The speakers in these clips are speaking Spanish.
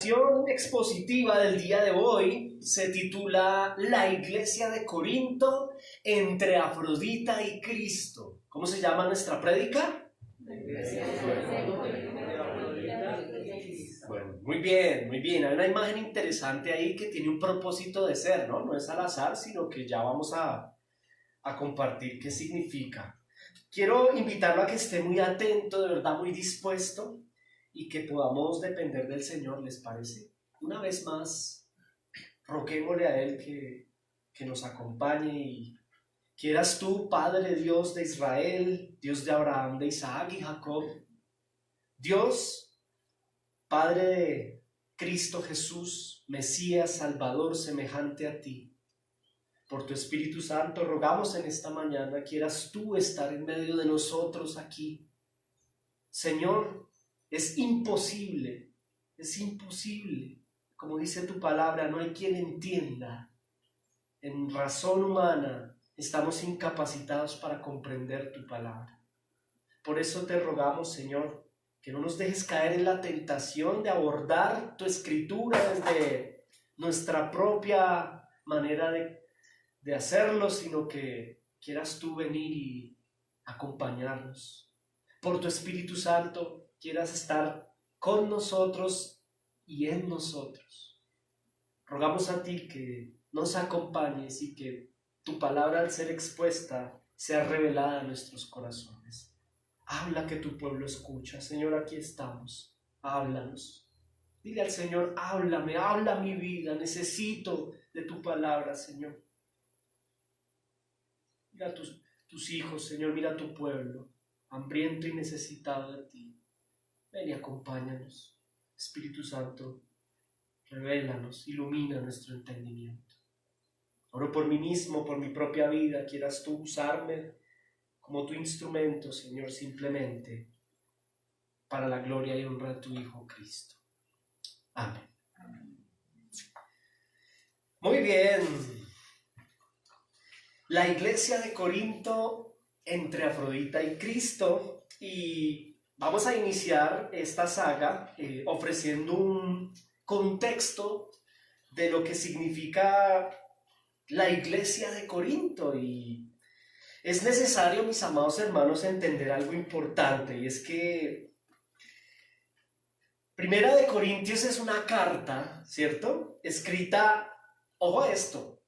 meditación expositiva del día de hoy se titula La Iglesia de Corinto entre Afrodita y Cristo. ¿Cómo se llama nuestra prédica? Bueno, muy bien, muy bien. Hay una imagen interesante ahí que tiene un propósito de ser, ¿no? No es al azar, sino que ya vamos a compartir qué significa. Quiero invitarlo a que esté muy atento, de verdad muy dispuesto, y que podamos depender del Señor, ¿les parece? Una vez más, roguémosle a Él que nos acompañe y quieras tú, Padre Dios de Israel, Dios de Abraham, de Isaac y Jacob, Dios, Padre de Cristo Jesús, Mesías, Salvador, semejante a ti, por tu Espíritu Santo, rogamos en esta mañana, quieras tú estar en medio de nosotros aquí. Señor, es imposible, como dice tu palabra, no hay quien entienda. En razón humana estamos incapacitados para comprender tu palabra. Por eso te rogamos, Señor, que no nos dejes caer en la tentación de abordar tu escritura desde nuestra propia manera de hacerlo, sino que quieras tú venir y acompañarnos. Por tu Espíritu Santo, quieras estar con nosotros y en nosotros. Rogamos a ti que nos acompañes y que tu palabra, al ser expuesta, sea revelada a nuestros corazones. Habla, que tu pueblo escucha. Señor, aquí estamos. Háblanos. Dile al Señor, háblame, habla mi vida. Necesito de tu palabra, Señor. Mira a tus hijos, Señor, mira a tu pueblo, hambriento y necesitado de ti. Ven y acompáñanos. Espíritu Santo, revélanos, ilumina nuestro entendimiento. Oro por mí mismo, por mi propia vida, quieras tú usarme como tu instrumento, Señor, simplemente para la gloria y honra de tu Hijo Cristo. Amén. Muy bien. La iglesia de Corinto entre Afrodita y Cristo, y vamos a iniciar esta saga ofreciendo un contexto de lo que significa la iglesia de Corinto. Y es necesario, mis amados hermanos, entender algo importante, y es que Primera de Corintios es una carta, ¿cierto? Escrita, ojo a esto,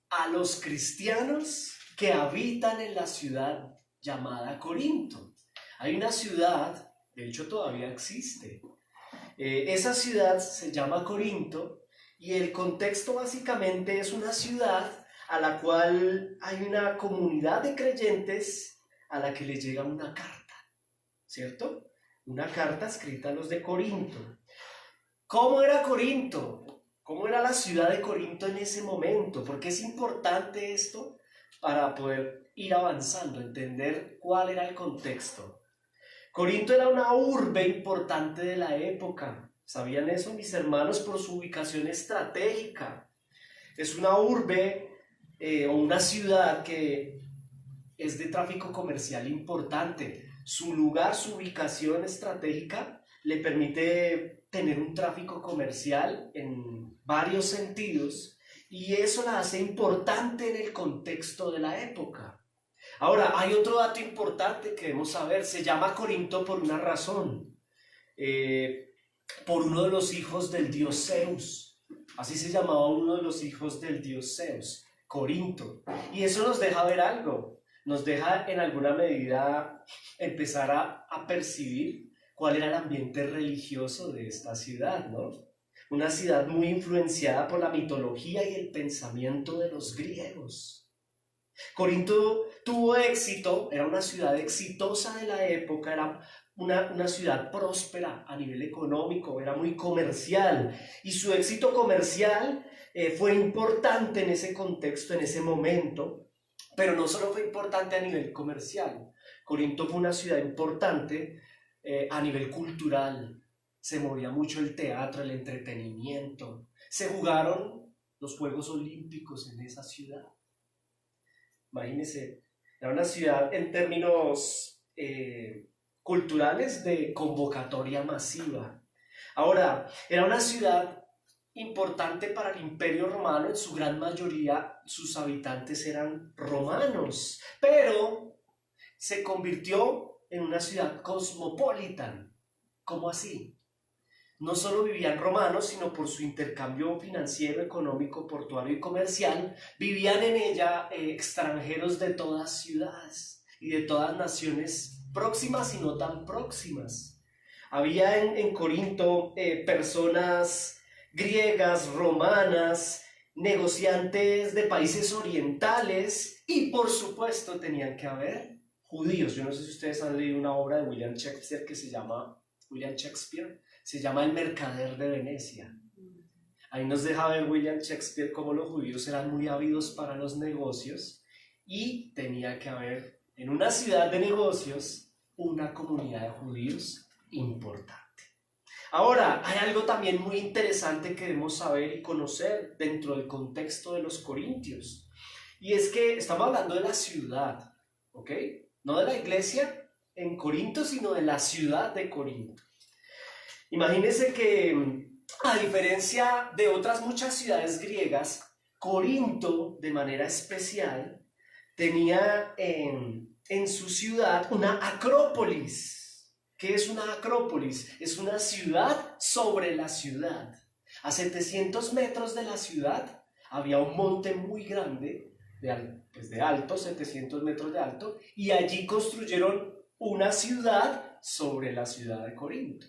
a los cristianos que habitan en la ciudad llamada Corinto. Hay una ciudad, de hecho todavía existe, esa ciudad se llama Corinto, y el contexto básicamente es una ciudad a la cual hay una comunidad de creyentes a la que le llega una carta, ¿cierto? Una carta escrita a los de Corinto. ¿Cómo era Corinto? ¿Cómo era la ciudad de Corinto en ese momento? Porque es importante esto para poder ir avanzando, entender cuál era el contexto. Corinto era una urbe importante de la época. ¿Sabían eso, mis hermanos? Por su ubicación estratégica. Es una urbe o una ciudad que es de tráfico comercial importante. Su lugar, su ubicación estratégica le permite tener un tráfico comercial en varios sentidos, y eso la hace importante en el contexto de la época. Ahora, hay otro dato importante que debemos saber. Se llama Corinto por una razón, por uno de los hijos del dios Zeus. Así se llamaba uno de los hijos del dios Zeus, Corinto. Y eso nos deja ver algo, nos deja en alguna medida empezar a percibir cuál era el ambiente religioso de esta ciudad, ¿no? Una ciudad muy influenciada por la mitología y el pensamiento de los griegos. Corinto tuvo éxito, era una ciudad exitosa de la época, era una ciudad próspera a nivel económico, era muy comercial, y su éxito comercial fue importante en ese contexto, en ese momento, pero no solo fue importante a nivel comercial. Corinto fue una ciudad importante a nivel cultural. Se movía mucho el teatro, el entretenimiento. Se jugaron los Juegos Olímpicos en esa ciudad. Imagínense, era una ciudad en términos culturales de convocatoria masiva. Ahora, era una ciudad importante para el Imperio Romano, en su gran mayoría sus habitantes eran romanos, pero se convirtió en una ciudad cosmopolita. ¿Cómo así? No solo vivían romanos, sino por su intercambio financiero, económico, portuario y comercial, vivían en ella extranjeros de todas ciudades y de todas naciones próximas y no tan próximas. Había en Corinto personas griegas, romanas, negociantes de países orientales y por supuesto tenían que haber judíos. Yo no sé si ustedes han leído una obra de William Shakespeare que se llama El Mercader de Venecia. Ahí nos deja ver William Shakespeare cómo los judíos eran muy ávidos para los negocios y tenía que haber en una ciudad de negocios una comunidad de judíos importante. Ahora, hay algo también muy interesante que debemos saber y conocer dentro del contexto de los corintios. Y es que estamos hablando de la ciudad, ¿ok? No de la iglesia en Corinto, sino de la ciudad de Corinto. Imagínense que, a diferencia de otras muchas ciudades griegas, Corinto, de manera especial, tenía en su ciudad una acrópolis. ¿Qué es una acrópolis? Es una ciudad sobre la ciudad. A 700 metros de la ciudad había un monte muy grande, de alto, 700 metros de alto, y allí construyeron una ciudad sobre la ciudad de Corinto.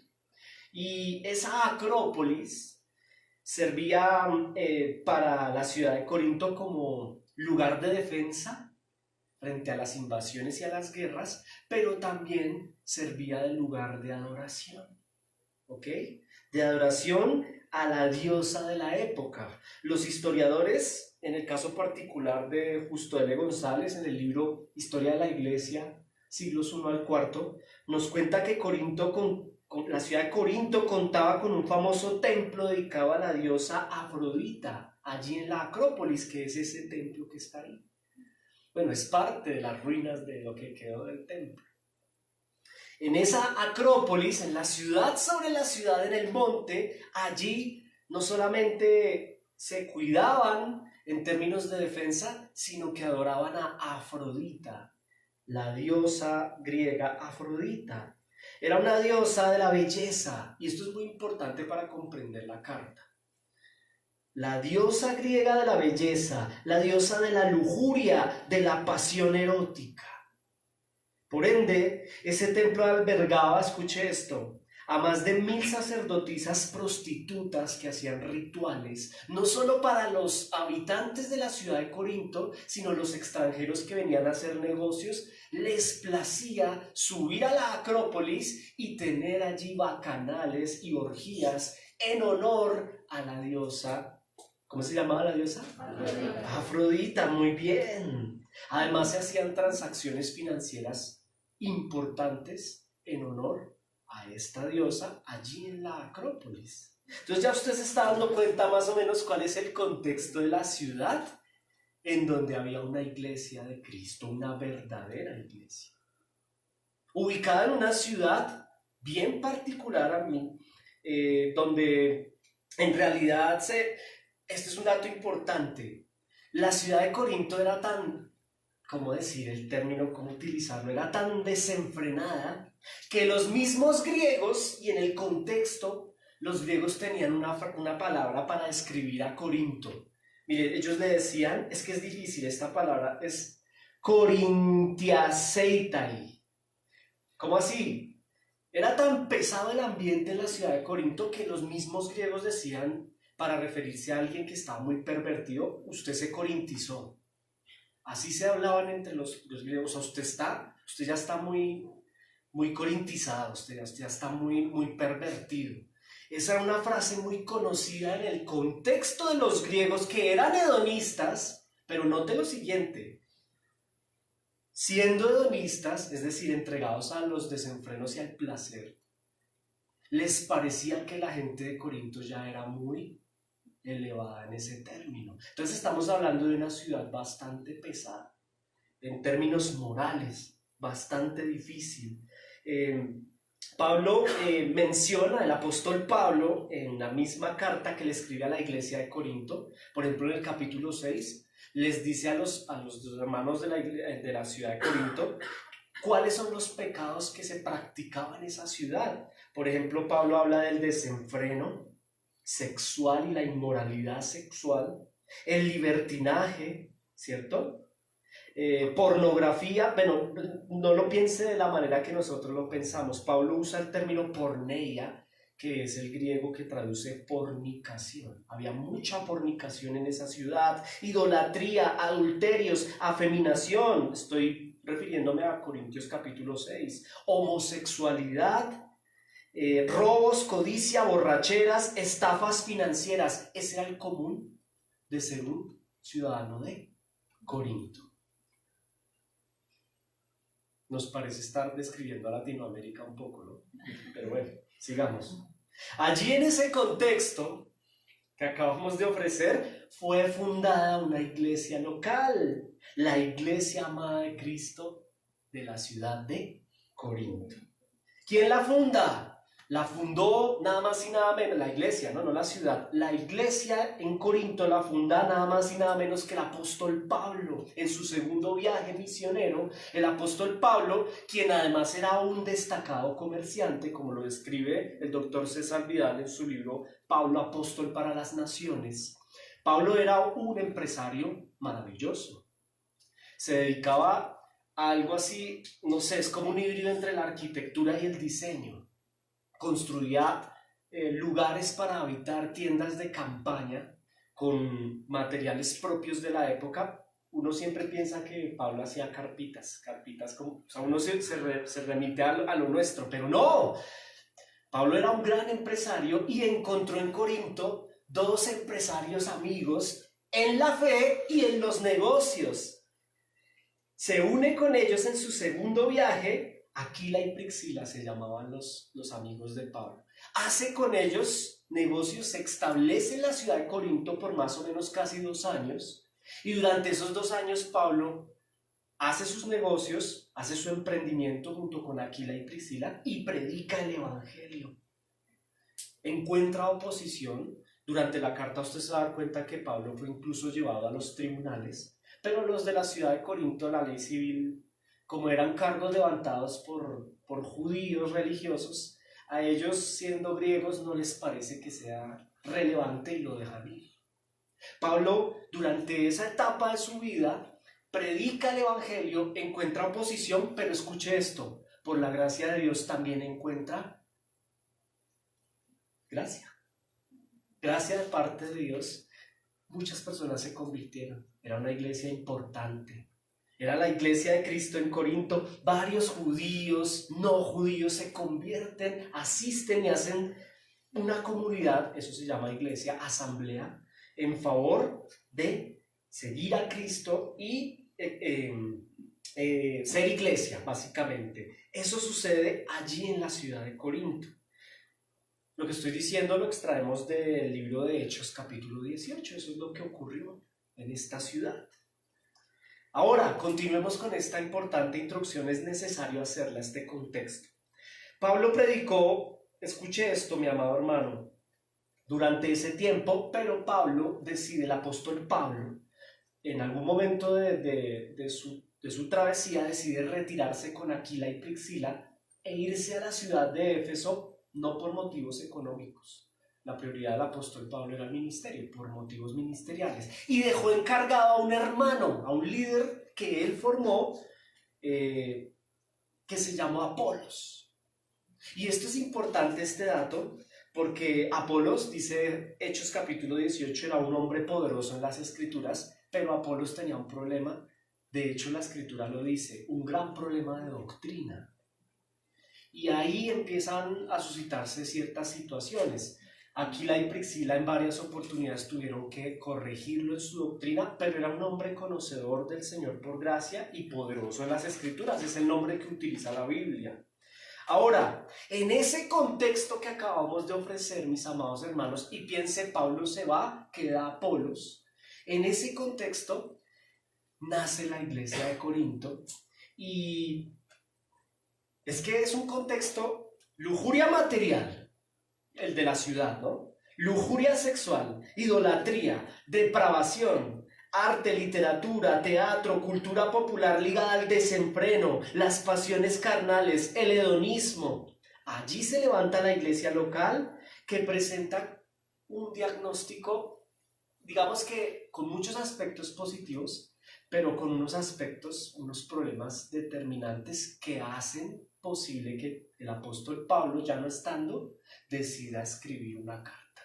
Y esa acrópolis servía para la ciudad de Corinto como lugar de defensa frente a las invasiones y a las guerras, pero también servía de lugar de adoración, ¿ok? De adoración a la diosa de la época. Los historiadores, en el caso particular de Justo L. González, en el libro Historia de la Iglesia, siglos I al IV, nos cuenta que la ciudad de Corinto contaba con un famoso templo dedicado a la diosa Afrodita, allí en la Acrópolis, que es ese templo que está ahí. Bueno, es parte de las ruinas de lo que quedó del templo. En esa acrópolis, en la ciudad sobre la ciudad, en el monte, allí no solamente se cuidaban en términos de defensa, sino que adoraban a Afrodita, la diosa griega Afrodita. Era una diosa de la belleza, y esto es muy importante para comprender la carta. La diosa griega de la belleza, la diosa de la lujuria, de la pasión erótica. Por ende, ese templo albergaba, escuche esto, a más de 1000 sacerdotisas prostitutas que hacían rituales, no solo para los habitantes de la ciudad de Corinto, sino los extranjeros que venían a hacer negocios. Les placía subir a la Acrópolis y tener allí bacanales y orgías en honor a la diosa. ¿Cómo se llamaba la diosa? Afrodita. Afrodita, muy bien. Además se hacían transacciones financieras importantes en honor a esta diosa allí en la Acrópolis. Entonces ya usted se está dando cuenta más o menos cuál es el contexto de la ciudad en donde había una iglesia de Cristo, una verdadera iglesia. Ubicada en una ciudad bien particular a mí, donde en realidad este es un dato importante. La ciudad de Corinto era tan, ¿cómo decir el término, cómo utilizarlo? Era tan desenfrenada que los mismos griegos, y en el contexto, los griegos tenían una palabra para describir a Corinto. Mire, ellos le decían, es que es difícil, esta palabra es Corintiaseitai. ¿Cómo así? Era tan pesado el ambiente en la ciudad de Corinto que los mismos griegos decían, para referirse a alguien que estaba muy pervertido, usted se corintizó. Así se hablaban entre los griegos. Usted ya está muy, muy corintizado, usted ya está muy, muy pervertido. Esa era una frase muy conocida en el contexto de los griegos que eran hedonistas, pero note lo siguiente. Siendo hedonistas, es decir, entregados a los desenfrenos y al placer, les parecía que la gente de Corinto ya era muy elevada en ese término. Entonces estamos hablando de una ciudad bastante pesada, en términos morales, bastante difícil. Pablo menciona, el apóstol Pablo, en la misma carta que le escribe a la iglesia de Corinto, por ejemplo en el capítulo 6, les dice a los hermanos de la ciudad de Corinto cuáles son los pecados que se practicaban en esa ciudad. Por ejemplo, Pablo habla del desenfreno sexual y la inmoralidad sexual, el libertinaje, ¿cierto? Pornografía, bueno, no lo piense de la manera que nosotros lo pensamos. Pablo usa el término porneia, que es el griego que traduce fornicación. Había mucha fornicación en esa ciudad, idolatría, adulterios, afeminación. Estoy refiriéndome a Corintios capítulo 6. Homosexualidad, robos, codicia, borracheras, estafas financieras. Ese era el común de ser un ciudadano de Corinto. Nos parece estar describiendo a Latinoamérica un poco, ¿no? Pero bueno, sigamos. Allí en ese contexto que acabamos de ofrecer, fue fundada una iglesia local, la Iglesia Amada de Cristo de la ciudad de Corinto. ¿Quién la funda? La fundó nada más y nada menos, la iglesia, no la ciudad. La iglesia en Corinto la funda nada más y nada menos que el apóstol Pablo en su segundo viaje misionero. El apóstol Pablo, quien además era un destacado comerciante, como lo describe el doctor César Vidal en su libro Pablo, apóstol para las naciones. Pablo era un empresario maravilloso. Se dedicaba a algo así, no sé, es como un híbrido entre la arquitectura y el diseño. Construía lugares para habitar, tiendas de campaña con materiales propios de la época. Uno siempre piensa que Pablo hacía carpitas como, o sea, uno se remite a lo nuestro, pero no. Pablo era un gran empresario y encontró en Corinto dos empresarios amigos en la fe y en los negocios. Se une con ellos en su segundo viaje. Aquila y Priscila se llamaban los amigos de Pablo. Hace con ellos negocios, se establece en la ciudad de Corinto por más o menos casi 2 años. Y durante esos 2 años Pablo hace sus negocios, hace su emprendimiento junto con Aquila y Priscila y predica el evangelio. Encuentra oposición. Durante la carta usted se va a dar cuenta que Pablo fue incluso llevado a los tribunales, pero los de la ciudad de Corinto, la ley civil, como eran cargos levantados por judíos religiosos, a ellos siendo griegos no les parece que sea relevante y lo dejan ir. Pablo, durante esa etapa de su vida, predica el evangelio, encuentra oposición, pero escuche esto, por la gracia de Dios también encuentra gracia. Gracia de parte de Dios. Muchas personas se convirtieron. Era una iglesia importante. Era la iglesia de Cristo en Corinto. Varios judíos, no judíos se convierten, asisten y hacen una comunidad, eso se llama iglesia, asamblea, en favor de seguir a Cristo y ser iglesia, básicamente. Eso sucede allí en la ciudad de Corinto. Lo que estoy diciendo lo extraemos del libro de Hechos, capítulo 18. Eso es lo que ocurrió en esta ciudad. Ahora, continuemos con esta importante introducción. Es necesario hacerla, este contexto. Pablo predicó, escuche esto, mi amado hermano, durante ese tiempo, pero Pablo decide, el apóstol Pablo, en algún momento de su travesía, decide retirarse con Aquila y Priscila e irse a la ciudad de Éfeso, no por motivos económicos. La prioridad del apóstol Pablo era el ministerio, por motivos ministeriales. Y dejó encargado a un hermano, a un líder que él formó, que se llamó Apolos. Y esto es importante, este dato, porque Apolos, dice Hechos capítulo 18, era un hombre poderoso en las escrituras, pero Apolos tenía un problema. De hecho, la escritura lo dice, un gran problema de doctrina. Y ahí empiezan a suscitarse ciertas situaciones. Aquila y Priscila en varias oportunidades tuvieron que corregirlo en su doctrina, pero era un hombre conocedor del Señor por gracia y poderoso en las Escrituras. Es el nombre que utiliza la Biblia. Ahora, en ese contexto que acabamos de ofrecer, mis amados hermanos, y piense, Pablo se va, queda Apolos. En ese contexto nace la iglesia de Corinto y es que es un contexto lujuria material, el de la ciudad, ¿no? Lujuria sexual, idolatría, depravación, arte, literatura, teatro, cultura popular ligada al desenfreno, las pasiones carnales, el hedonismo. Allí se levanta la iglesia local que presenta un diagnóstico, digamos que con muchos aspectos positivos, pero con unos aspectos, unos problemas determinantes que hacen posible que el apóstol Pablo, ya no estando, decida escribir una carta.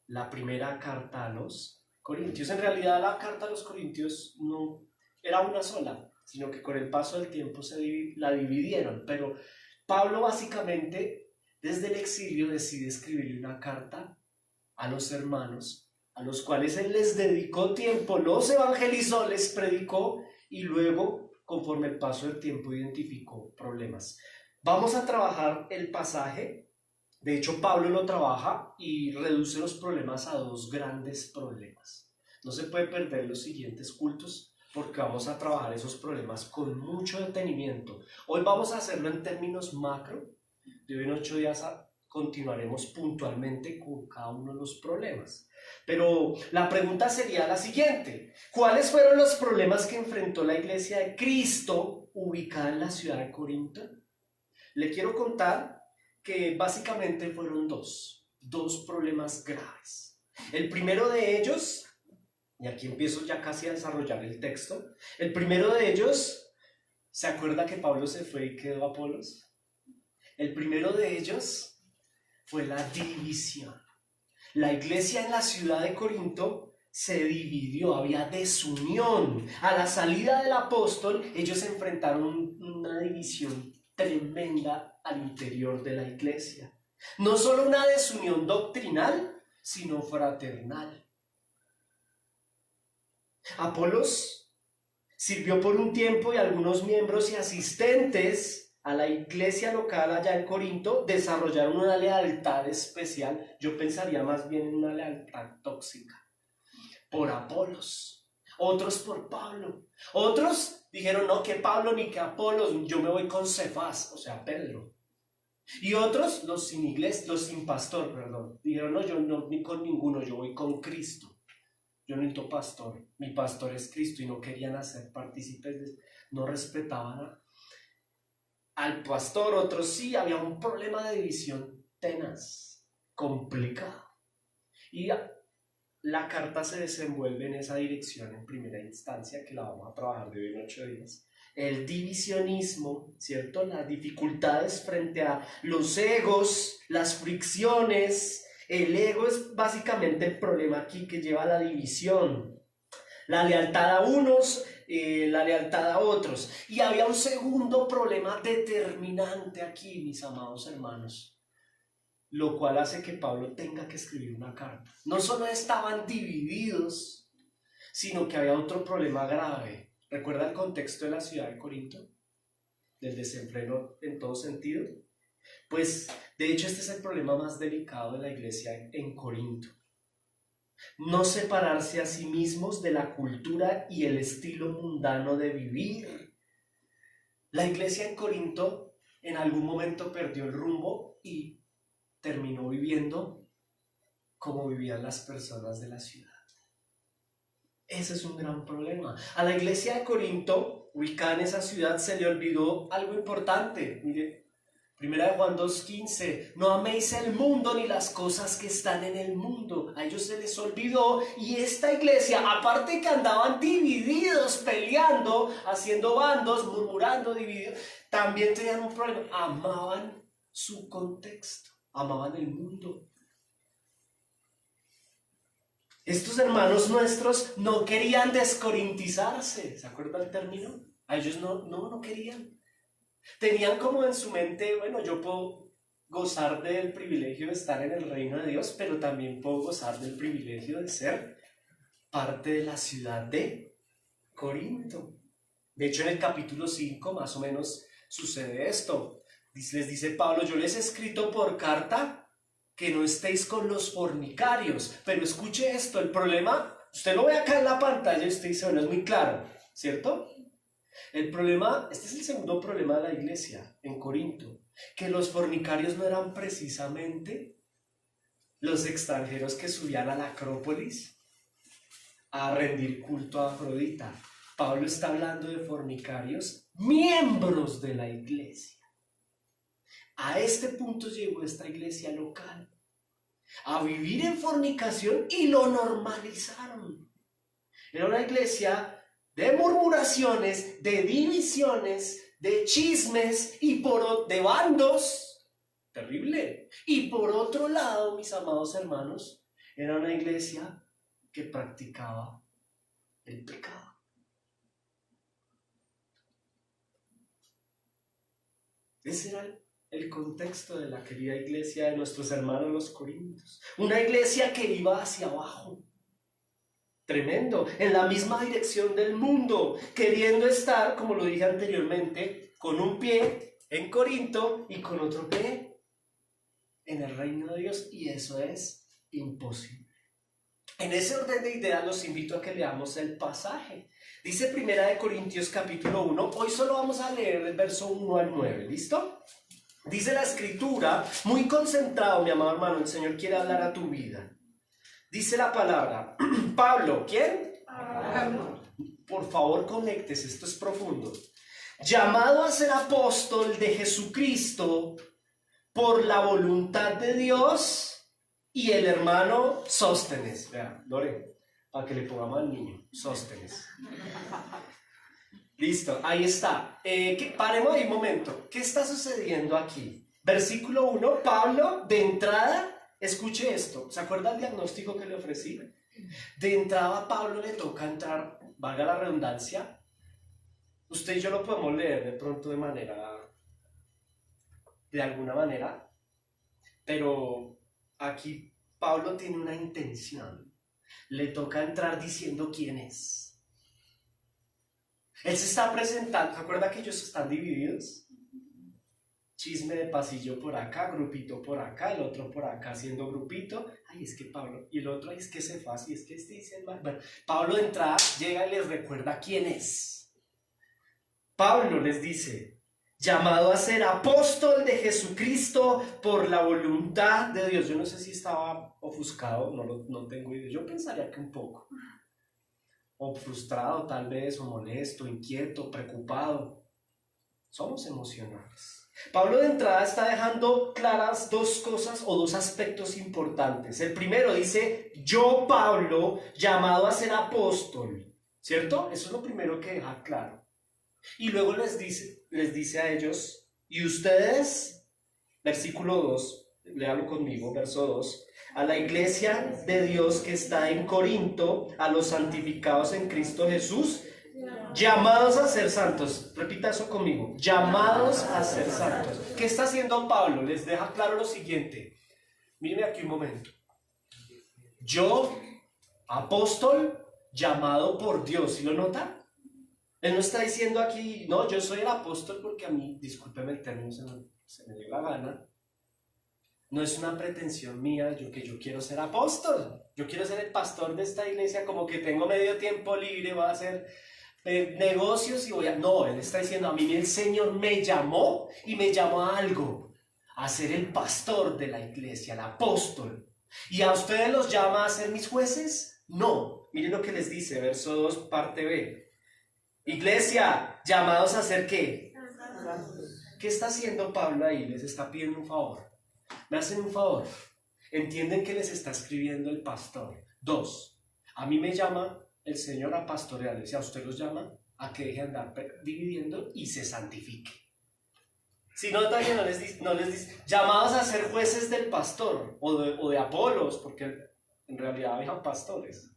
La primera carta a los Corintios. En realidad la carta a los Corintios no era una sola, sino que con el paso del tiempo la dividieron. Pero Pablo básicamente desde el exilio decide escribirle una carta a los hermanos, a los cuales él les dedicó tiempo, los evangelizó, les predicó y luego, conforme el paso del tiempo, identificó problemas. Vamos a trabajar el pasaje. De hecho, Pablo lo trabaja y reduce los problemas a dos grandes problemas. No se puede perder los siguientes cultos porque vamos a trabajar esos problemas con mucho detenimiento. Hoy vamos a hacerlo en términos macro. De hoy en 8 días continuaremos puntualmente con cada uno de los problemas. Pero la pregunta sería la siguiente: ¿cuáles fueron los problemas que enfrentó la iglesia de Cristo ubicada en la ciudad de Corinto? Le quiero contar que básicamente fueron dos problemas graves. El primero de ellos, y aquí empiezo ya casi a desarrollar el texto, el primero de ellos, ¿se acuerda que Pablo se fue y quedó Apolos? El primero de ellos fue la división. La iglesia en la ciudad de Corinto se dividió, había desunión. A la salida del apóstol, ellos enfrentaron una división tremenda al interior de la iglesia. No solo una desunión doctrinal, sino fraternal. Apolos sirvió por un tiempo y algunos miembros y asistentes a la iglesia local allá en Corinto desarrollaron una lealtad especial. Yo pensaría más bien en una lealtad tóxica por Apolos, otros por Pablo. Otros dijeron, no, que Pablo ni que Apolos, yo me voy con Cefas, o sea, Pedro. Y otros, los sin iglesia, los sin pastor, perdón, dijeron, no, yo no, ni con ninguno, yo voy con Cristo. Yo no necesito pastor, mi pastor es Cristo, y no querían hacer partícipes, no respetaban al pastor. Otros sí, había un problema de división tenaz, complicado. Y la carta se desenvuelve en esa dirección en primera instancia, que la vamos a trabajar de hoy en 8 días. El divisionismo, ¿cierto? Las dificultades frente a los egos, las fricciones. El ego es básicamente el problema aquí que lleva a la división. La lealtad a unos, la lealtad a otros. Y había un segundo problema determinante aquí, mis amados hermanos, lo cual hace que Pablo tenga que escribir una carta. No solo estaban divididos, sino que había otro problema grave. ¿Recuerda el contexto de la ciudad de Corinto? Del desenfreno en todo sentido. Pues, de hecho, este es el problema más delicado de la iglesia en Corinto. No separarse a sí mismos de la cultura y el estilo mundano de vivir. La iglesia en Corinto en algún momento perdió el rumbo y terminó viviendo como vivían las personas de la ciudad. Ese es un gran problema. A la iglesia de Corinto, ubicada en esa ciudad, se le olvidó algo importante. Mire, 1 Juan 2:15, no améis el mundo ni las cosas que están en el mundo. A ellos se les olvidó, y esta iglesia, aparte que andaban divididos, peleando, haciendo bandos, murmurando, divididos, también tenían un problema. Amaban su contexto, amaban el mundo. Estos hermanos nuestros no querían descorintizarse. ¿Se acuerda el término? A ellos no querían. Tenían como en su mente, bueno, yo puedo gozar del privilegio de estar en el reino de Dios, pero también puedo gozar del privilegio de ser parte de la ciudad de Corinto. De hecho, en el capítulo 5 más o menos sucede esto. Les dice Pablo, yo les he escrito por carta que no estéis con los fornicarios. Pero escuche esto, el problema, usted lo ve acá en la pantalla y usted dice, bueno, es muy claro, ¿cierto? El problema, este es el segundo problema de la iglesia en Corinto. que los fornicarios no eran precisamente los extranjeros que subían a la Acrópolis a rendir culto a Afrodita. Pablo está hablando de fornicarios, miembros de la iglesia. A este punto llegó esta iglesia local, a vivir en fornicación, y lo normalizaron. Era una iglesia de murmuraciones, de divisiones, de chismes y de bandos. Terrible. Y por otro lado, mis amados hermanos, era una iglesia que practicaba el pecado. Ese era el contexto de la querida iglesia de nuestros hermanos los corintios. Una iglesia que iba hacia abajo. Tremendo, en la misma dirección del mundo, queriendo estar, como lo dije anteriormente, con un pie en Corinto y con otro pie en el reino de Dios, y eso es imposible. En ese orden de ideas los invito a que leamos el pasaje. Dice 1 Corintios capítulo 1, hoy solo vamos a leer el verso 1 al 9, ¿listo? Dice la escritura, muy concentrado, mi amado hermano, el Señor quiere hablar a tu vida. Dice la palabra, Pablo, ¿quién? Pablo. Por favor, conéctese, esto es profundo. Llamado a ser apóstol de Jesucristo por la voluntad de Dios, y el hermano Sóstenes. Vea, Lore, para que le pongamos al niño, Sóstenes. Listo, ahí está. Paremos ahí un momento. ¿Qué está sucediendo aquí? Versículo 1, Pablo, de entrada, escuche esto. ¿Se acuerda el diagnóstico que le ofrecí? De entrada a Pablo le toca entrar, valga la redundancia. Usted y yo lo podemos leer de pronto de alguna manera, pero aquí Pablo tiene una intención. Le toca entrar diciendo quién es. Él se está presentando. ¿Se acuerda que ellos están divididos? Chisme de pasillo por acá, grupito por acá, el otro por acá haciendo grupito. Ay, es que Pablo, y el otro, ay, es que se fue así, es que este dice el mal. Bueno, Pablo de entrada llega y les recuerda quién es. Pablo les dice, llamado a ser apóstol de Jesucristo por la voluntad de Dios. Yo no sé si estaba ofuscado, no tengo idea. Yo pensaría que un poco. O frustrado tal vez, o molesto, inquieto, preocupado. Somos emocionales. Pablo de entrada está dejando claras dos cosas o dos aspectos importantes. El primero dice, yo Pablo, llamado a ser apóstol, ¿cierto? Eso es lo primero que deja claro. Y luego les dice a ellos, y ustedes, versículo 2, léalo conmigo, verso 2, a la iglesia de Dios que está en Corinto, a los santificados en Cristo Jesús, llamados a ser santos. Repita eso conmigo, llamados a ser santos. ¿Qué está haciendo Pablo? Les deja claro lo siguiente. Mírenme aquí un momento. Yo, apóstol, llamado por Dios, ¿sí lo nota? Él no está diciendo aquí, no, yo soy el apóstol porque a mí, discúlpeme el término, se me dio la gana. No es una pretensión mía, yo quiero ser apóstol. Yo quiero ser el pastor de esta iglesia, como que tengo medio tiempo libre, voy a hacer negocios y voy a... No, él está diciendo, a mí el Señor me llamó y me llamó a algo, a ser el pastor de la iglesia, el apóstol. ¿Y a ustedes los llama a ser mis jueces? No. Miren lo que les dice, verso 2, parte B. Iglesia, llamados a hacer ¿qué? ¿Qué está haciendo Pablo ahí? Les está pidiendo un favor. Me hacen un favor. Entienden que les está escribiendo el pastor. 2. A mí me llama el Señor a pastorearles y a usted los llama a que deje de andar dividiendo y se santifique. Si no, también no les dice llamados a ser jueces del pastor o de Apolos, porque en realidad había pastores.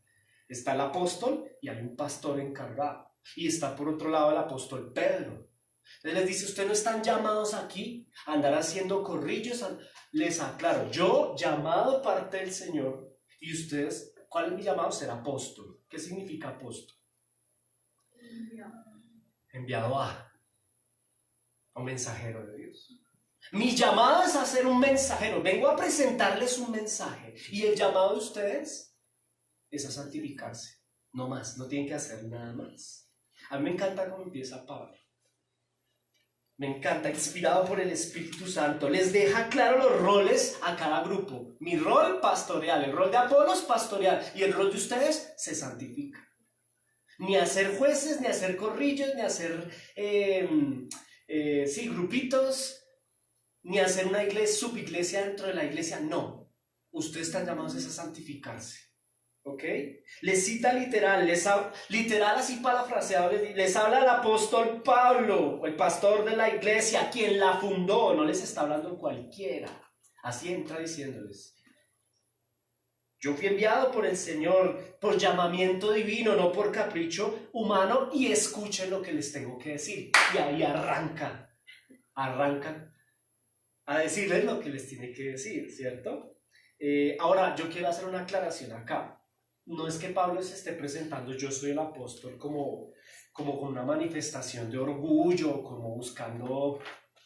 Está el apóstol y hay un pastor encargado. Y está por otro lado el apóstol Pedro. Entonces les dice, ustedes no están llamados aquí a andar haciendo corrillos. Les aclaro, yo llamado parte del Señor, y ustedes, ¿cuál es mi llamado? Ser apóstol. ¿Qué significa apóstol? Enviado a un mensajero de Dios. Mi llamado es a ser un mensajero. Vengo a presentarles un mensaje. Y el llamado de ustedes es a santificarse. No más, no tienen que hacer nada más. A mí me encanta cómo empieza Pablo. Me encanta, inspirado por el Espíritu Santo. Les deja claro los roles a cada grupo. Mi rol pastoral, el rol de Apolos pastoral y el rol de ustedes se santifica. Ni hacer jueces, ni hacer corrillos, ni hacer grupitos, ni hacer una iglesia, subiglesia dentro de la iglesia. No, ustedes están llamados a santificarse. ¿Ok? Les cita literal, literal así parafraseado, les habla el apóstol Pablo, el pastor de la iglesia, quien la fundó, no les está hablando cualquiera. Así entra diciéndoles: yo fui enviado por el Señor, por llamamiento divino, no por capricho humano, y escuchen lo que les tengo que decir. Y ahí arrancan a decirles lo que les tiene que decir, ¿cierto? Ahora, yo quiero hacer una aclaración acá. No es que Pablo se esté presentando, yo soy el apóstol, como con una manifestación de orgullo, como buscando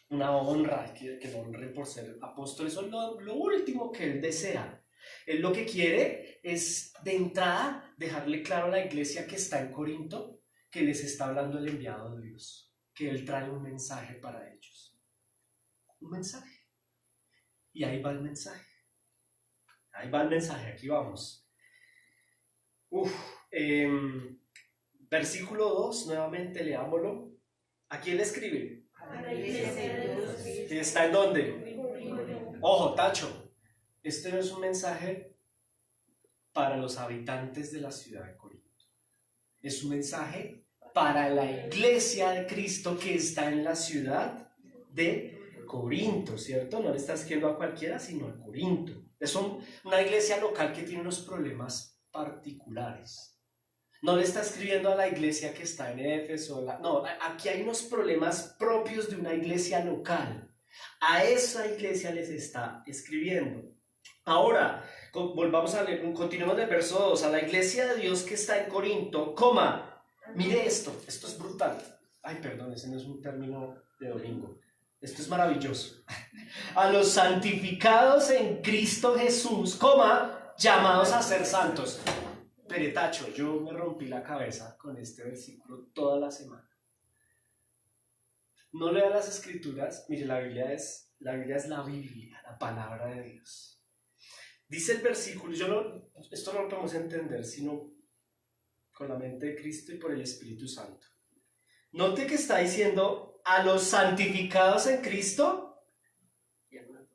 una honra, que lo honren por ser apóstol. Eso es lo último que él desea. Él lo que quiere es, de entrada, dejarle claro a la iglesia que está en Corinto que les está hablando el enviado de Dios, que él trae un mensaje para ellos. Un mensaje. Y ahí va el mensaje. Ahí va el mensaje, aquí vamos. Versículo 2, nuevamente leámoslo. ¿A quién le escribe? A la iglesia de Dios. ¿Está en dónde? Ojo, tacho. Este no es un mensaje para los habitantes de la ciudad de Corinto. Es un mensaje para la iglesia de Cristo que está en la ciudad de Corinto, ¿cierto? No le está escribiendo a cualquiera, sino a Corinto. Es una iglesia local que tiene unos problemas particulares. No le está escribiendo a la iglesia que está en Éfeso. No, aquí hay unos problemas propios de una iglesia local. A esa iglesia les está escribiendo. Ahora, volvamos a leer, continuemos del verso 2. A la iglesia de Dios que está en Corinto, mire esto es brutal. Ay, perdón, ese no es un término de domingo. Esto es maravilloso. A los santificados en Cristo Jesús, llamados a ser santos. Peretacho, yo me rompí la cabeza con este versículo toda la semana. No lea las escrituras. Mire, la Biblia es la Biblia, la palabra de Dios. Dice el versículo, esto no lo podemos entender sino con la mente de Cristo y por el Espíritu Santo. Note que está diciendo a los santificados en Cristo,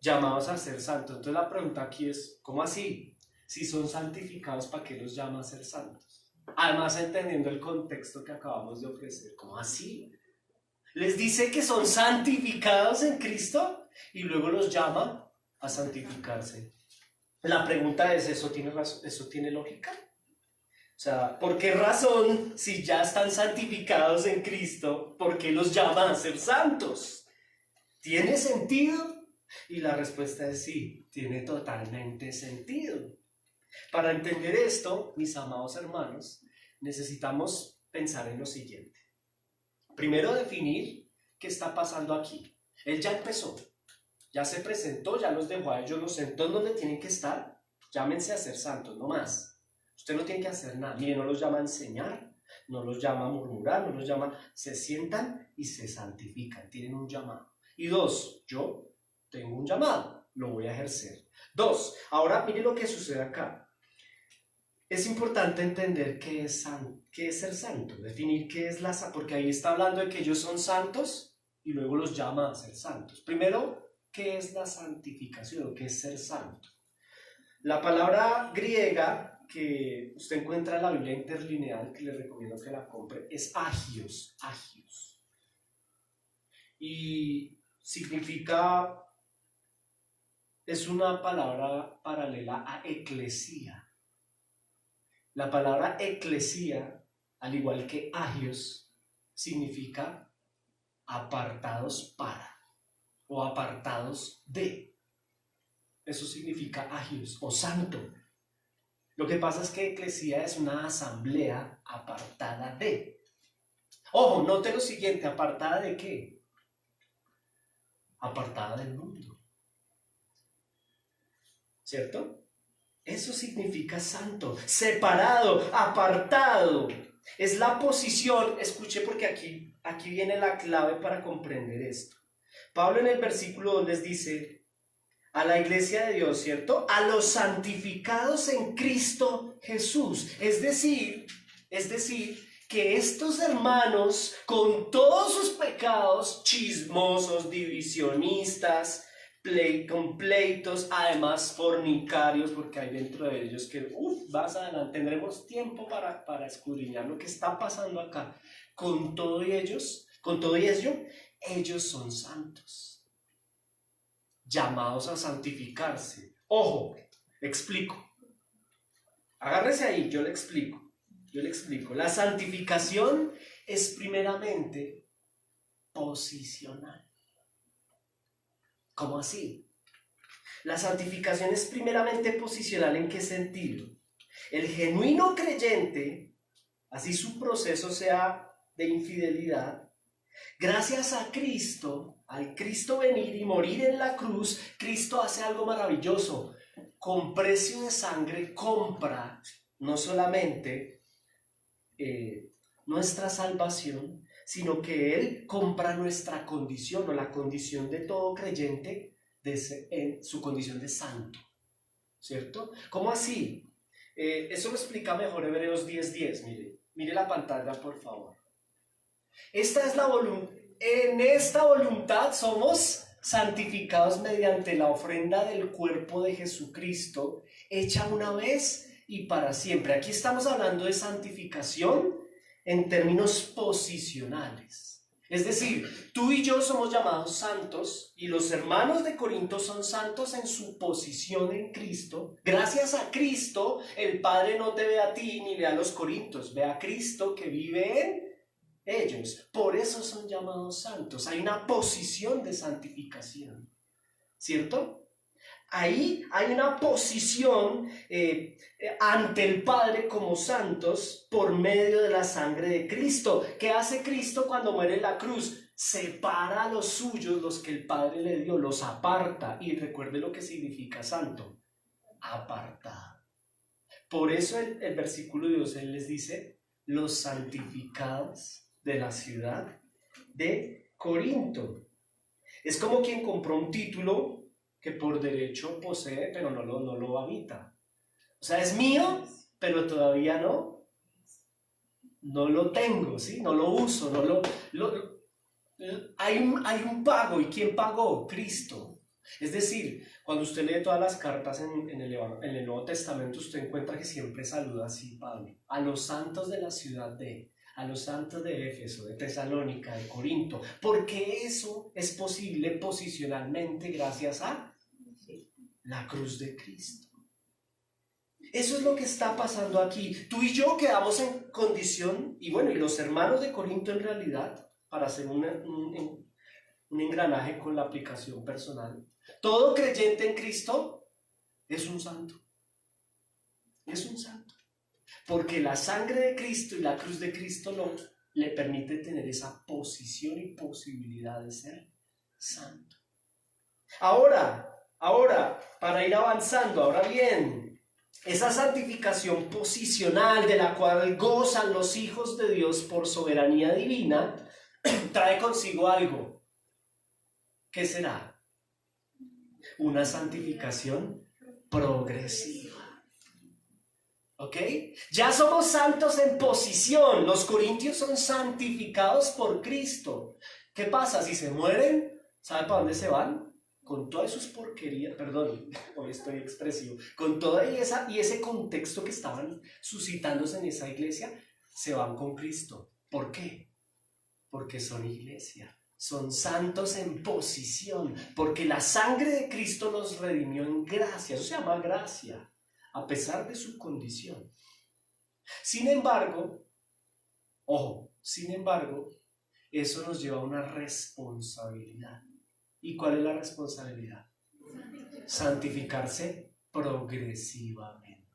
llamados a ser santos. Entonces la pregunta aquí es, ¿cómo así? Si son santificados, ¿para qué los llama a ser santos? Además, entendiendo el contexto que acabamos de ofrecer, ¿cómo así? Les dice que son santificados en Cristo y luego los llama a santificarse. La pregunta es, ¿eso tiene lógica? O sea, ¿por qué razón, si ya están santificados en Cristo, por qué los llama a ser santos? ¿Tiene sentido? Y la respuesta es sí, tiene totalmente sentido. Para entender esto, mis amados hermanos, necesitamos pensar en lo siguiente. Primero, definir qué está pasando aquí. Él ya empezó, ya se presentó, ya los dejó a ellos, los sentó en donde tienen que estar. Llámense a ser santos, no más. Usted no tiene que hacer nada. Mire, no los llama a enseñar, no los llama a murmurar, no los llama, se sientan y se santifican, tienen un llamado. Y dos, yo tengo un llamado, lo voy a ejercer. Dos, ahora mire lo que sucede acá. Es importante entender qué es ser santo, definir qué es porque ahí está hablando de que ellos son santos y luego los llama a ser santos. Primero, ¿qué es la santificación? ¿Qué es ser santo? La palabra griega que usted encuentra en la Biblia interlineal, que le recomiendo que la compre, es agios. Y significa, es una palabra paralela a eclesía. La palabra eclesía, al igual que agios, significa apartados para o apartados de. Eso significa agios o santo. Lo que pasa es que eclesía es una asamblea apartada de. Ojo, note lo siguiente, ¿apartada de qué? Apartada del mundo. ¿Cierto? Eso significa santo, separado, apartado. Es la posición, escuche porque aquí viene la clave para comprender esto. Pablo en el versículo 2 les dice a la iglesia de Dios, ¿cierto? A los santificados en Cristo Jesús. Es decir, que estos hermanos, con todos sus pecados, chismosos, divisionistas, con pleitos, además fornicarios, porque hay dentro de ellos que, más adelante tendremos tiempo para escudriñar lo que está pasando acá. Con todo ello, ellos son santos, llamados a santificarse. Ojo, explico. Agárrese ahí, yo le explico. La santificación es primeramente posicional. ¿Cómo así? La santificación es primeramente posicional. ¿En qué sentido? El genuino creyente, así su proceso sea de infidelidad, gracias a Cristo, al Cristo venir y morir en la cruz, Cristo hace algo maravilloso. Con precio de sangre compra no solamente nuestra salvación, sino que Él compra nuestra condición o la condición de todo creyente, en su condición de santo, ¿cierto? ¿Cómo así? Eso lo explica mejor Hebreos 10:10. Mire la pantalla, por favor. Esta es la voluntad. En esta voluntad somos santificados mediante la ofrenda del cuerpo de Jesucristo, hecha una vez y para siempre. Aquí estamos hablando de santificación en términos posicionales. Es decir, tú y yo somos llamados santos y los hermanos de Corinto son santos en su posición en Cristo. Gracias a Cristo, el Padre no te ve a ti ni ve a los corintios, ve a Cristo que vive en ellos. Por eso son llamados santos. Hay una posición de santificación, ¿cierto? Ahí hay una posición ante el Padre como santos por medio de la sangre de Cristo. ¿Qué hace Cristo cuando muere en la cruz? Separa a los suyos, los que el Padre le dio, los aparta. Y recuerde lo que significa santo: apartado. Por eso el versículo 2 él les dice: los santificados de la ciudad de Corinto. Es como quien compró un título que por derecho posee, pero no lo habita. O sea, es mío, pero todavía no lo tengo, ¿sí? No lo uso, hay un pago. ¿Y quién pagó? Cristo. Es decir, cuando usted lee todas las cartas en el Nuevo Testamento, usted encuentra que siempre saluda así Pablo: a los santos de la ciudad a los santos de Éfeso, de Tesalónica, de Corinto, porque eso es posible posicionalmente gracias a la cruz de Cristo. Eso es lo que está pasando aquí. Tú y yo quedamos en condición, y los hermanos de Corinto en realidad, para hacer un engranaje con la aplicación personal, todo creyente en Cristo es un santo. Es un santo. Porque la sangre de Cristo y la cruz de Cristo le permite tener esa posición y posibilidad de ser santo. Ahora, para ir avanzando, ahora bien, esa santificación posicional de la cual gozan los hijos de Dios por soberanía divina, trae consigo algo. ¿Qué será? Una santificación progresiva. ¿Ok? Ya somos santos en posición. Los corintios son santificados por Cristo. ¿Qué pasa? Si se mueren, ¿sabe para dónde se van? Con todas sus porquerías, perdón, hoy estoy expresivo, con toda y ese contexto que estaban suscitándose en esa iglesia, se van con Cristo. ¿Por qué? Porque son iglesia, son santos en posición, porque la sangre de Cristo los redimió en gracia. Eso se llama gracia, a pesar de su condición. Sin embargo, eso nos lleva a una responsabilidad. ¿Y cuál es la responsabilidad? Santificarse progresivamente.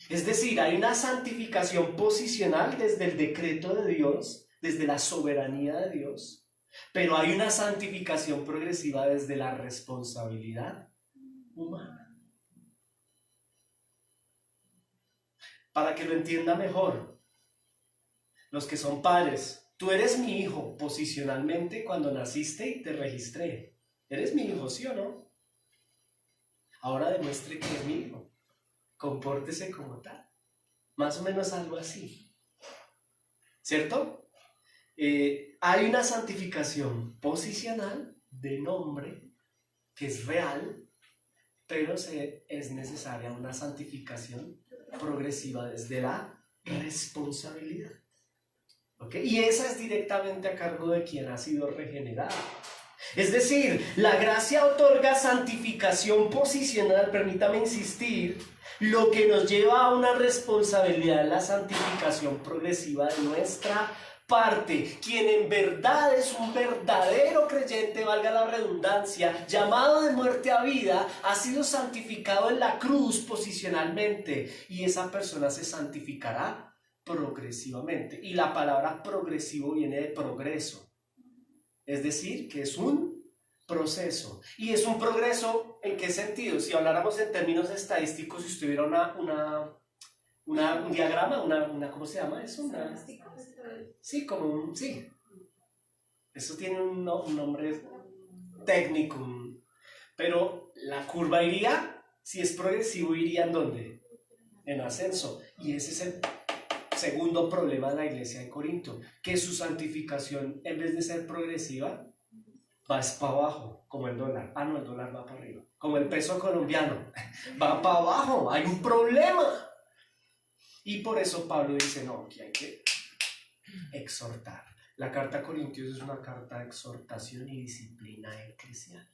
Es decir, hay una santificación posicional desde el decreto de Dios, desde la soberanía de Dios, pero hay una santificación progresiva desde la responsabilidad humana. Para que lo entienda mejor, Los que son padres, tú eres mi hijo posicionalmente cuando naciste y te registré. Eres mi hijo, ¿sí o no? Ahora demuestre que es mi hijo. Compórtese como tal. Más o menos algo así. ¿Cierto? Hay una santificación posicional de nombre que es real, pero es necesaria una santificación progresiva desde la responsabilidad. ¿Okay? Y esa es directamente a cargo de quien ha sido regenerado. Es decir, la gracia otorga santificación posicional, permítame insistir, lo que nos lleva a una responsabilidad en la santificación progresiva de nuestra parte. Quien en verdad es un verdadero creyente, valga la redundancia, llamado de muerte a vida, ha sido santificado en la cruz posicionalmente, y esa persona se santificará progresivamente. Y la palabra progresivo viene de progreso. Es decir, que es un proceso. ¿Y es un progreso en qué sentido? Si habláramos en términos estadísticos, si usted viera un diagrama, ¿cómo se llama eso? Sí, como un... Sí. Eso tiene un nombre técnico. Pero la curva iría, si es progresivo, iría ¿en dónde? En ascenso. Y ese es el segundo problema de la iglesia de Corinto, que su santificación, en vez de ser progresiva, va para abajo, como el dólar. Ah, no, el dólar va para arriba. Como el peso colombiano, va para abajo. Hay un problema. Y por eso Pablo dice, no, aquí hay que exhortar. La carta a Corintios es una carta de exhortación y disciplina eclesial.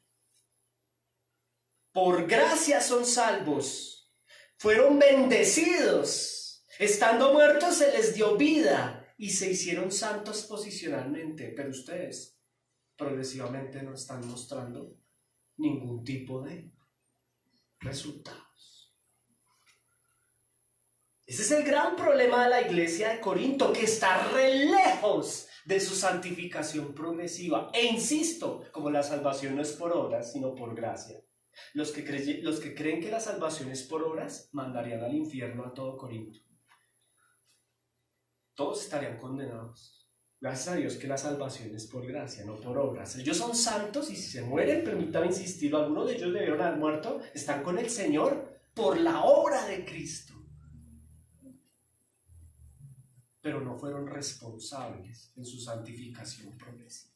Por gracia son salvos, fueron bendecidos. Estando muertos se les dio vida y se hicieron santos posicionalmente, pero ustedes progresivamente no están mostrando ningún tipo de resultados. Ese es el gran problema de la iglesia de Corinto, que está re lejos de su santificación progresiva. E insisto, como la salvación no es por obras, sino por gracia. Los que creen que la salvación es por obras, mandarían al infierno a todo Corinto. Todos estarían condenados. Gracias a Dios que la salvación es por gracia, no por obras. Ellos son santos y si se mueren, permítame insistir, algunos de ellos debieron haber muerto, están con el Señor por la obra de Cristo. Pero no fueron responsables en su santificación progresiva.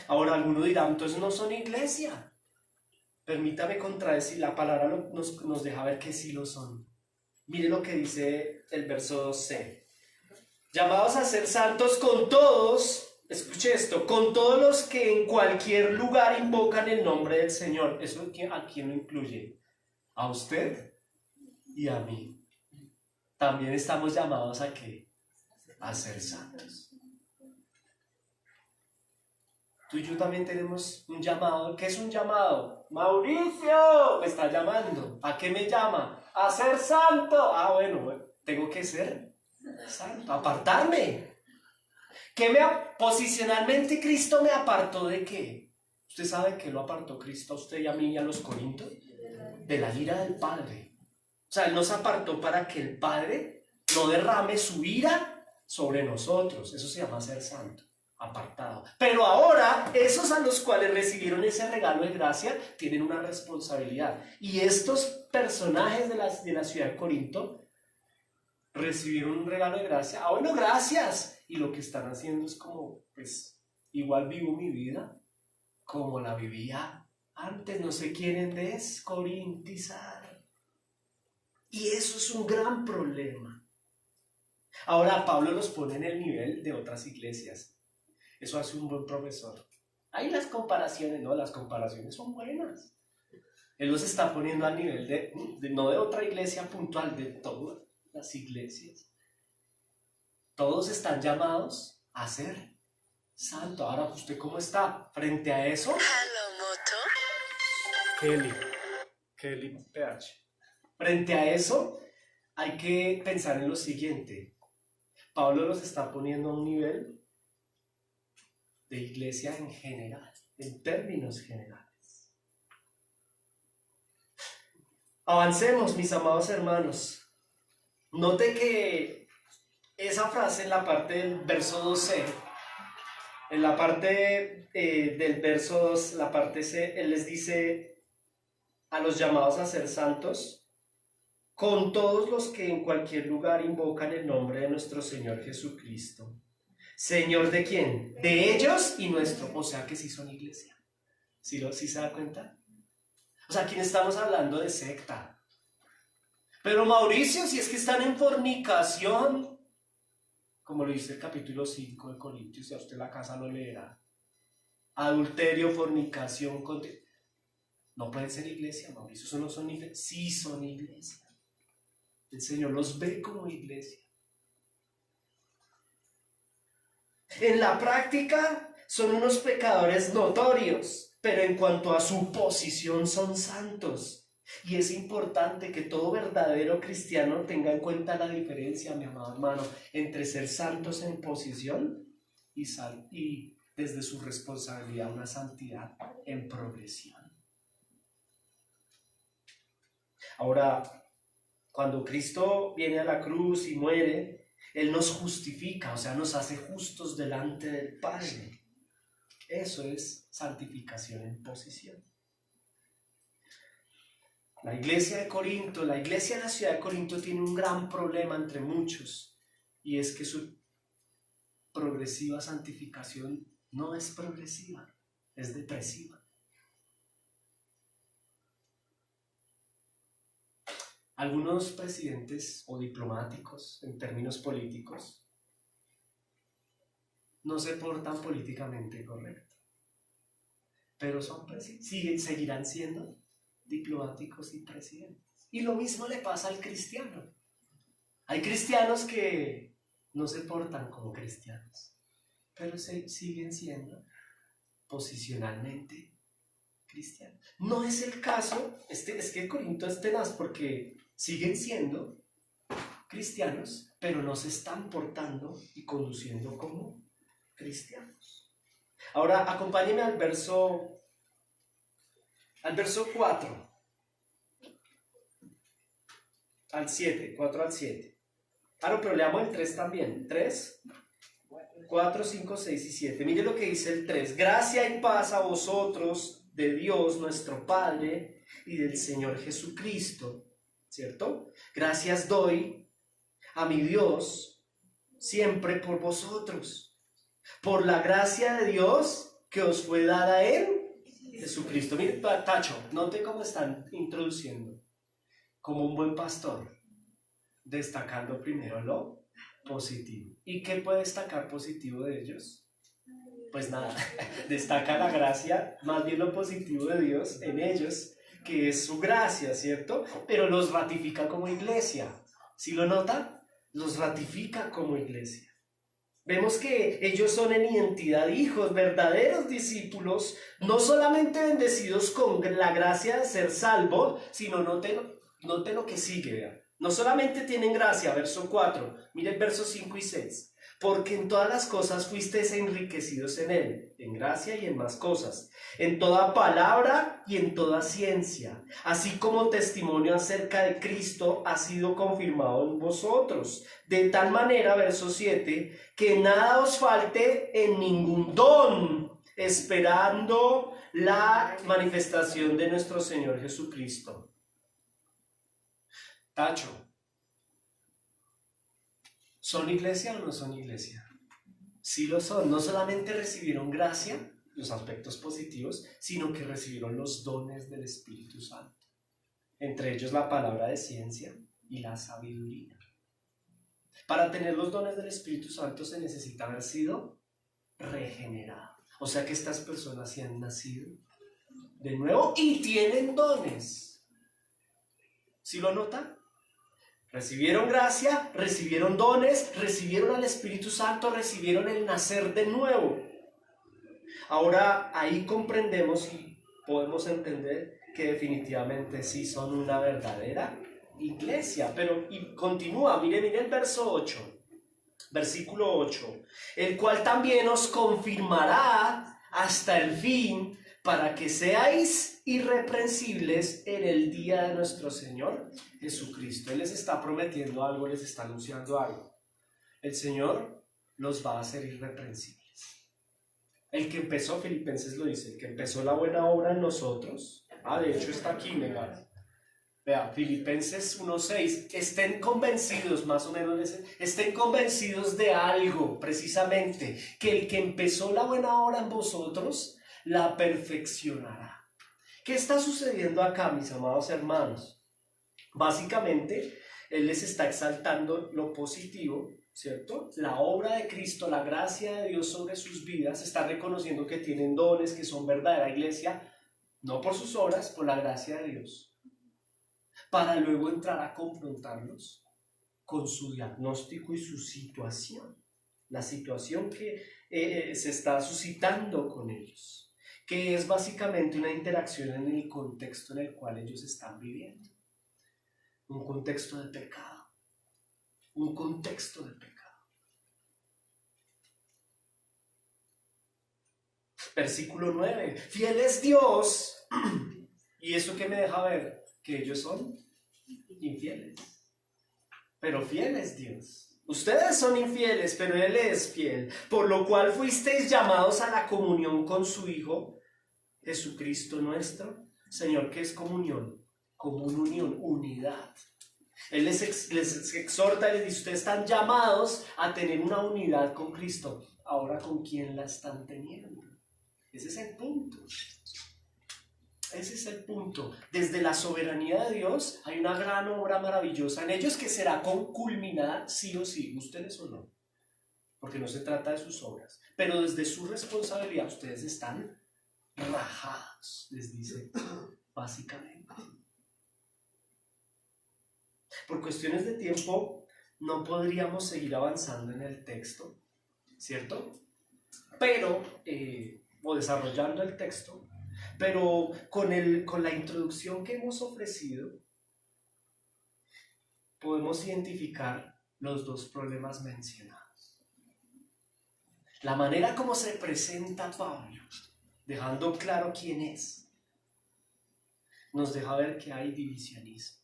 Ahora algunos dirán, entonces no son iglesia. Permítame contradecir, la palabra nos deja ver que sí lo son. Mire lo que dice el verso 2c. Llamados a ser santos con todos, escuche esto, con todos los que en cualquier lugar invocan el nombre del Señor. ¿Eso a quién lo incluye? A usted y a mí. También estamos llamados ¿a qué? A ser santos. Tú y yo también tenemos un llamado. ¿Qué es un llamado? Mauricio me está llamando. ¿A qué me llama? A ser santo. Ah, bueno, tengo que ser santo, apartarme. Posicionalmente Cristo me apartó ¿de qué? ¿Usted sabe que lo apartó Cristo a usted y a mí y a los corintios? De la ira del Padre. O sea, Él nos apartó para que el Padre no derrame su ira sobre nosotros. Eso se llama ser santo, apartado. Pero ahora, esos a los cuales recibieron ese regalo de gracia tienen una responsabilidad. Y estos personajes de la ciudad de Corinto recibieron un regalo de gracia. Ah, bueno, gracias. Y lo que están haciendo es como, pues, igual vivo mi vida como la vivía antes. No se quieren descorintizar. Y eso es un gran problema. Ahora Pablo los pone en el nivel de otras iglesias. Eso hace un buen profesor. Hay las comparaciones, no, las comparaciones son buenas. Él los está poniendo al nivel no de otra iglesia puntual, de todas las iglesias. Todos están llamados a ser santos. Ahora, ¿usted cómo está frente a eso? Kelly PH. Frente a eso, hay que pensar en lo siguiente. Pablo los está poniendo a un nivel de iglesia en general, en términos generales. Avancemos, mis amados hermanos. Note que esa frase en la parte del verso 2c, en la parte del verso 2, la parte C, él les dice a los llamados a ser santos, con todos los que en cualquier lugar invocan el nombre de nuestro Señor Jesucristo. ¿Señor de quién? De ellos y nuestro. O sea que sí son iglesia. ¿Sí se da cuenta? O sea, aquí estamos hablando de secta. Pero Mauricio, si es que están en fornicación, como lo dice el capítulo 5 de Corintios, si a usted la casa lo leerá. Adulterio, fornicación, no pueden ser iglesia, Mauricio, eso no son iglesia. Sí son iglesia. El Señor los ve como iglesia. En la práctica son unos pecadores notorios, pero en cuanto a su posición son santos. Y es importante que todo verdadero cristiano tenga en cuenta la diferencia, mi amado hermano, entre ser santos en posición y desde su responsabilidad una santidad en progresión. Ahora, cuando Cristo viene a la cruz y muere, Él nos justifica, o sea, nos hace justos delante del Padre. Eso es santificación en posición. La iglesia de Corinto, la iglesia de la ciudad de Corinto tiene un gran problema entre muchos, y es que su progresiva santificación no es progresiva, es depresiva. Algunos presidentes o diplomáticos, en términos políticos, no se portan políticamente correcto, pero seguirán siendo diplomáticos y presidentes. Y lo mismo le pasa al cristiano. Hay cristianos que no se portan como cristianos, pero siguen siendo posicionalmente cristianos. No es el caso, es que Corinto es tenaz porque siguen siendo cristianos, pero no se están portando y conduciendo como cristianos. Ahora, acompáñenme al verso 4 al 7, 4 al 7. Claro, pero leamos el 3 también. 3, 4, 5, 6 y 7. Mire lo que dice el 3. Gracia y paz a vosotros de Dios nuestro Padre y del Señor Jesucristo. ¿Cierto? Gracias doy a mi Dios siempre por vosotros, por la gracia de Dios que os fue dada en Jesucristo. Mire, Tacho, note cómo están introduciendo, como un buen pastor, destacando primero lo positivo. ¿Y qué puede destacar positivo de ellos? Pues nada, destaca la gracia, más bien lo positivo de Dios en ellos, que es su gracia, ¿cierto? Pero los ratifica como iglesia. ¿Sí lo nota? Los ratifica como iglesia. Vemos que ellos son en identidad hijos, verdaderos discípulos, no solamente bendecidos con la gracia de ser salvos, sino note lo que sigue, vean. No solamente tienen gracia, verso 4, mire el verso 5 y 6. Porque en todas las cosas fuisteis enriquecidos en él, en gracia y en más cosas, en toda palabra y en toda ciencia, así como testimonio acerca de Cristo ha sido confirmado en vosotros, de tal manera, verso 7, que nada os falte en ningún don, esperando la manifestación de nuestro Señor Jesucristo. Tacho, ¿son iglesia o no son iglesia? Sí lo son. No solamente recibieron gracia, los aspectos positivos, sino que recibieron los dones del Espíritu Santo. Entre ellos la palabra de ciencia y la sabiduría. Para tener los dones del Espíritu Santo se necesita haber sido regenerado. O sea que estas personas se han nacido de nuevo y tienen dones. ¿Sí lo notan? Recibieron gracia, recibieron dones, recibieron al Espíritu Santo, recibieron el nacer de nuevo. Ahora ahí comprendemos y podemos entender que definitivamente sí son una verdadera iglesia. Pero y continúa, mire el verso 8, versículo 8, el cual también os confirmará hasta el fin, para que seáis irreprensibles en el día de nuestro Señor Jesucristo. Él les está prometiendo algo, les está anunciando algo. el Señor los va a hacer irreprensibles. El que empezó, Filipenses lo dice, el que empezó la buena obra en nosotros, de hecho está aquí, vea, Filipenses 1:6, estén convencidos, más o menos, estén convencidos de algo, precisamente, que el que empezó la buena obra en vosotros, la perfeccionará. ¿Qué está sucediendo acá, mis amados hermanos? Básicamente, Él les está exaltando lo positivo, ¿cierto? La obra de Cristo, la gracia de Dios sobre sus vidas, está reconociendo que tienen dones, que son verdadera iglesia, no por sus obras, por la gracia de Dios, para luego entrar a confrontarlos con su diagnóstico y su situación, la situación que se está suscitando con ellos, que es básicamente una interacción en el contexto en el cual ellos están viviendo, un contexto de pecado, un contexto de pecado. Versículo 9, fiel es Dios, y eso que me deja ver, que ellos son infieles, pero fiel es Dios. Ustedes son infieles, pero Él es fiel, por lo cual fuisteis llamados a la comunión con su Hijo, Jesucristo nuestro Señor. ¿Qué es comunión? Unión, unidad. Él les exhorta y les dice, ustedes están llamados a tener una unidad con Cristo. Ahora, ¿con quién la están teniendo? Ese es el punto. Ese es el punto. Desde la soberanía de Dios hay una gran obra maravillosa en ellos que será culminada sí o sí, ustedes o no, porque no se trata de sus obras, pero desde su responsabilidad ustedes están rajados, les dice básicamente. Por cuestiones de tiempo no podríamos seguir avanzando en el texto, ¿cierto? Pero, o desarrollando el texto, pero con la introducción que hemos ofrecido, podemos identificar los dos problemas mencionados. La manera como se presenta Pablo, dejando claro quién es, nos deja ver que hay divisionismo.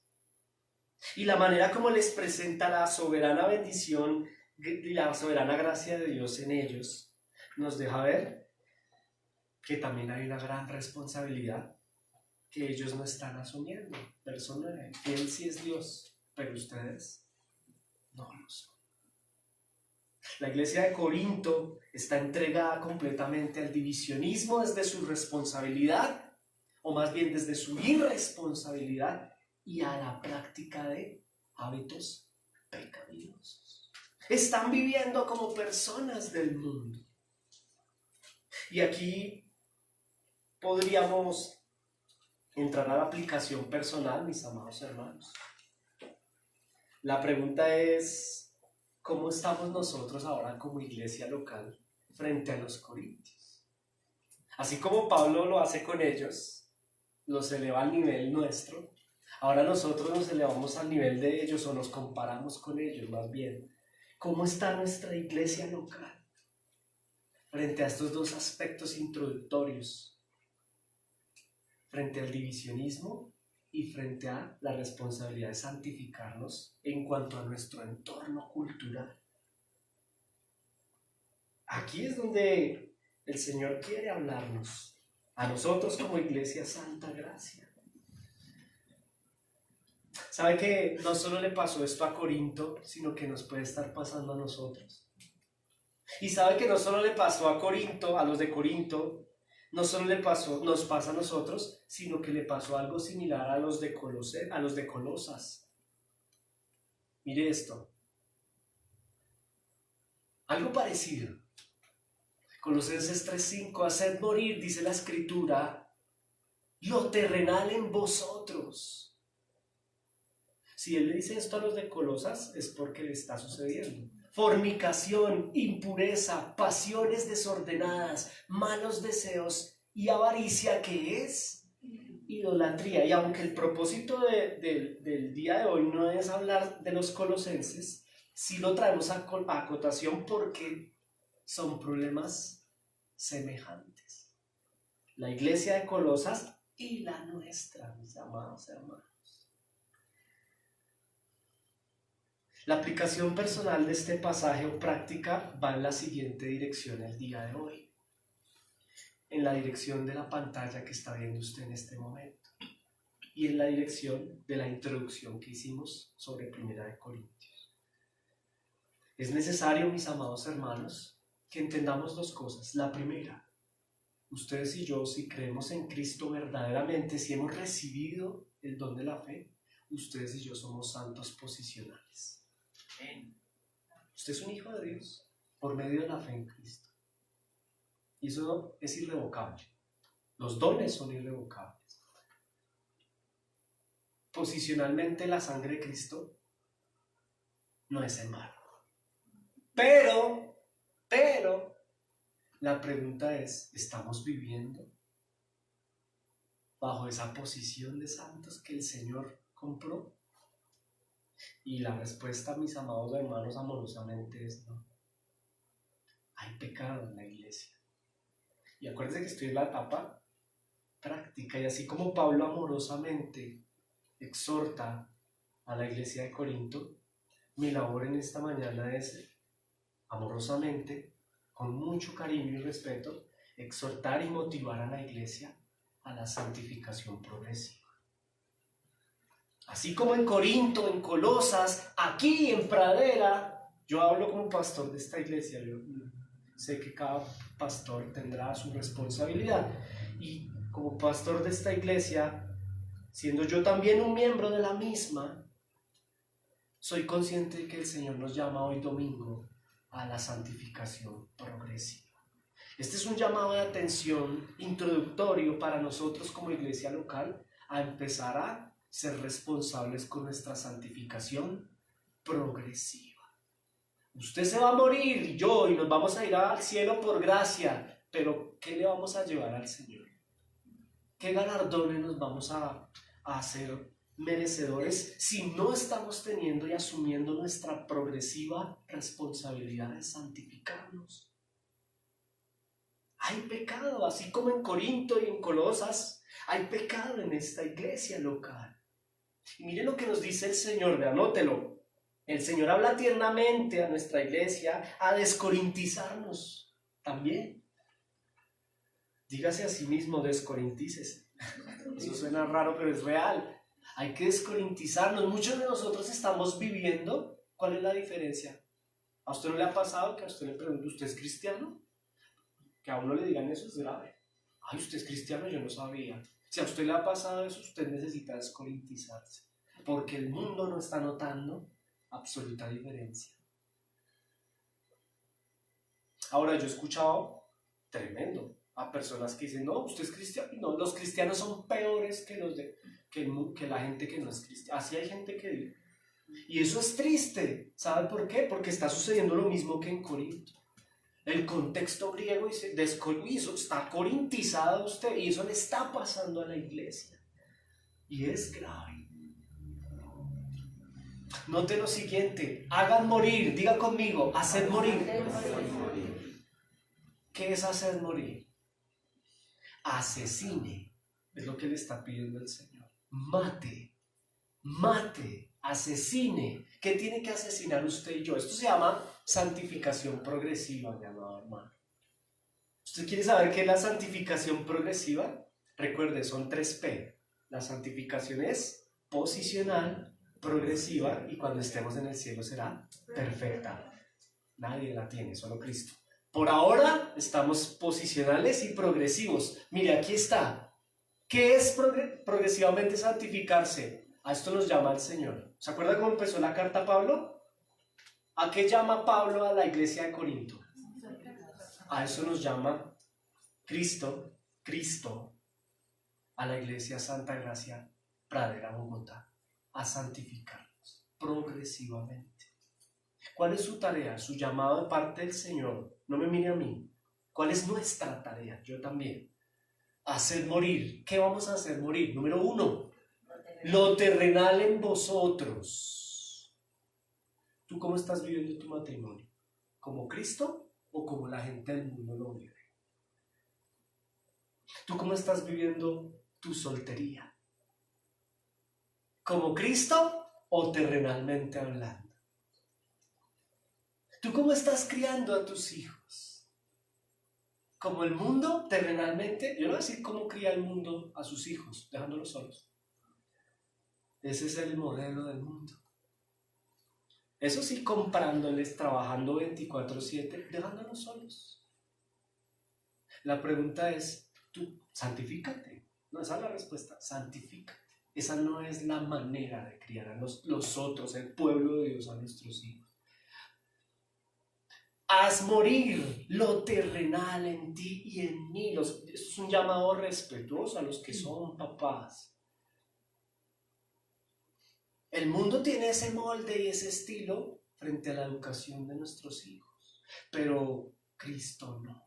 Y la manera como les presenta la soberana bendición y la soberana gracia de Dios en ellos, nos deja ver que también hay una gran responsabilidad que ellos no están asumiendo. Persona, Él sí es Dios, pero ustedes no lo son. La iglesia de Corinto está entregada completamente al divisionismo desde su responsabilidad, o más bien desde su irresponsabilidad, y a la práctica de hábitos pecaminosos. Están viviendo como personas del mundo. Y aquí podríamos entrar a la aplicación personal, mis amados hermanos. La pregunta es, ¿cómo estamos nosotros ahora como iglesia local frente a los corintios? Así como Pablo lo hace con ellos, los eleva al nivel nuestro, ahora nosotros nos elevamos al nivel de ellos o nos comparamos con ellos más bien. ¿Cómo está nuestra iglesia local frente a estos dos aspectos introductorios? Frente al divisionismo y frente a la responsabilidad de santificarnos en cuanto a nuestro entorno cultural. Aquí es donde el Señor quiere hablarnos, a nosotros como Iglesia Santa Gracia. ¿Sabe que no solo le pasó esto a Corinto, sino que nos puede estar pasando a nosotros? Y sabe que no solo le pasó a Corinto, a los de Corinto, no solo nos pasa a nosotros, sino que le pasó algo similar a los de Colosas. Mire esto. Algo parecido. Colosenses 3:5, haced morir, dice la Escritura, lo terrenal en vosotros. Si él le dice esto a los de Colosas, es porque le está sucediendo. Fornicación, impureza, pasiones desordenadas, malos deseos y avaricia, que es idolatría. Y aunque el propósito del día de hoy no es hablar de los colosenses, sí lo traemos a acotación porque son problemas semejantes. La iglesia de Colosas y la nuestra, mis amados hermanos. La aplicación personal de este pasaje o práctica va en la siguiente dirección el día de hoy. En la dirección de la pantalla que está viendo usted en este momento. Y en la dirección de la introducción que hicimos sobre 1 Corintios. Es necesario, mis amados hermanos, que entendamos dos cosas. La primera, ustedes y yo, si creemos en Cristo verdaderamente, si hemos recibido el don de la fe, ustedes y yo somos santos posicionales. Usted es un hijo de Dios por medio de la fe en Cristo. Y eso es irrevocable. Los dones son irrevocables. Posicionalmente la sangre de Cristo no es en vano. Pero, la pregunta es, ¿estamos viviendo bajo esa posición de santos que el Señor compró? Y la respuesta, mis amados hermanos, amorosamente es no. Hay pecado en la iglesia. Y acuérdense que estoy en la etapa práctica, y así como Pablo amorosamente exhorta a la iglesia de Corinto, mi labor en esta mañana es amorosamente, con mucho cariño y respeto, exhortar y motivar a la iglesia a la santificación progresiva. Así como en Corinto, en Colosas, aquí en Pradera, yo hablo como pastor de esta iglesia, yo sé que cada pastor tendrá su responsabilidad, y como pastor de esta iglesia, siendo yo también un miembro de la misma, soy consciente de que el Señor nos llama hoy domingo a la santificación progresiva. Este es un llamado de atención introductorio para nosotros como iglesia local a empezar a ser responsables con nuestra santificación progresiva. Usted se va a morir y yo, y nos vamos a ir al cielo por gracia, pero ¿qué le vamos a llevar al Señor? ¿Qué galardones nos vamos a hacer merecedores si no estamos teniendo y asumiendo nuestra progresiva responsabilidad de santificarnos? Hay pecado, así como en Corinto y en Colosas, hay pecado en esta iglesia local. Y mire lo que nos dice el Señor, anótelo. El Señor habla tiernamente a nuestra iglesia a descorintizarnos también. Dígase a sí mismo, descorintícese. Eso suena raro, pero es real. Hay que descorintizarnos. Muchos de nosotros estamos viviendo. ¿Cuál es la diferencia? ¿A usted no le ha pasado que a usted le pregunte, ¿usted es cristiano? Que a uno le digan eso es grave. Ay, usted es cristiano, yo no sabía. Si a usted le ha pasado eso, usted necesita descorintizarse. Porque el mundo no está notando absoluta diferencia. Ahora, yo he escuchado tremendo a personas que dicen, no, usted es cristiano. No, los cristianos son peores que la gente que no es cristiana. Así hay gente que dice. Y eso es triste. ¿Sabe por qué? Porque está sucediendo lo mismo que en Corinto. El contexto griego dice, está corintizado usted, y eso le está pasando a la iglesia. Y es grave. Note lo siguiente, hagan morir, diga conmigo, hacer morir. ¿Qué es hacer morir? Asesine, es lo que le está pidiendo el Señor. Mate, asesine. ¿Qué tiene que asesinar usted y yo? Esto se llama santificación progresiva, mi amado hermano. ¿Usted quiere saber qué es la santificación progresiva? Recuerde, son 3P. La santificación es posicional, progresiva, y cuando estemos en el cielo será perfecta. Nadie la tiene, solo Cristo. Por ahora estamos posicionales y progresivos. Mire, aquí está. ¿Qué es progresivamente santificarse? A esto nos llama el Señor. ¿Se acuerda cómo empezó la carta a Pablo? ¿A qué llama Pablo a la iglesia de Corinto? A eso nos llama Cristo, a la iglesia Santa Gracia Pradera, Bogotá, a santificarnos progresivamente. ¿Cuál es su tarea? Su llamado de parte del Señor. No me mire a mí. ¿Cuál es nuestra tarea? Yo también. Hacer morir. ¿Qué vamos a hacer morir? Número 1, lo terrenal en vosotros. ¿Tú cómo estás viviendo tu matrimonio? ¿Como Cristo o como la gente del mundo lo vive? ¿Tú cómo estás viviendo tu soltería? ¿Como Cristo o terrenalmente hablando? ¿Tú cómo estás criando a tus hijos? Como el mundo terrenalmente, yo no voy a decir cómo cría el mundo a sus hijos, dejándolos solos. Ese es el modelo del mundo. Eso sí, comprándoles, trabajando 24/7, dejándolos solos. La pregunta es, tú, santifícate. No, esa es la respuesta, santifícate. Esa no es la manera de criar a los otros, el pueblo de Dios, a nuestros hijos. Haz morir lo terrenal en ti y en mí. Eso es un llamado respetuoso a los que son papás. El mundo tiene ese molde y ese estilo frente a la educación de nuestros hijos, pero Cristo no.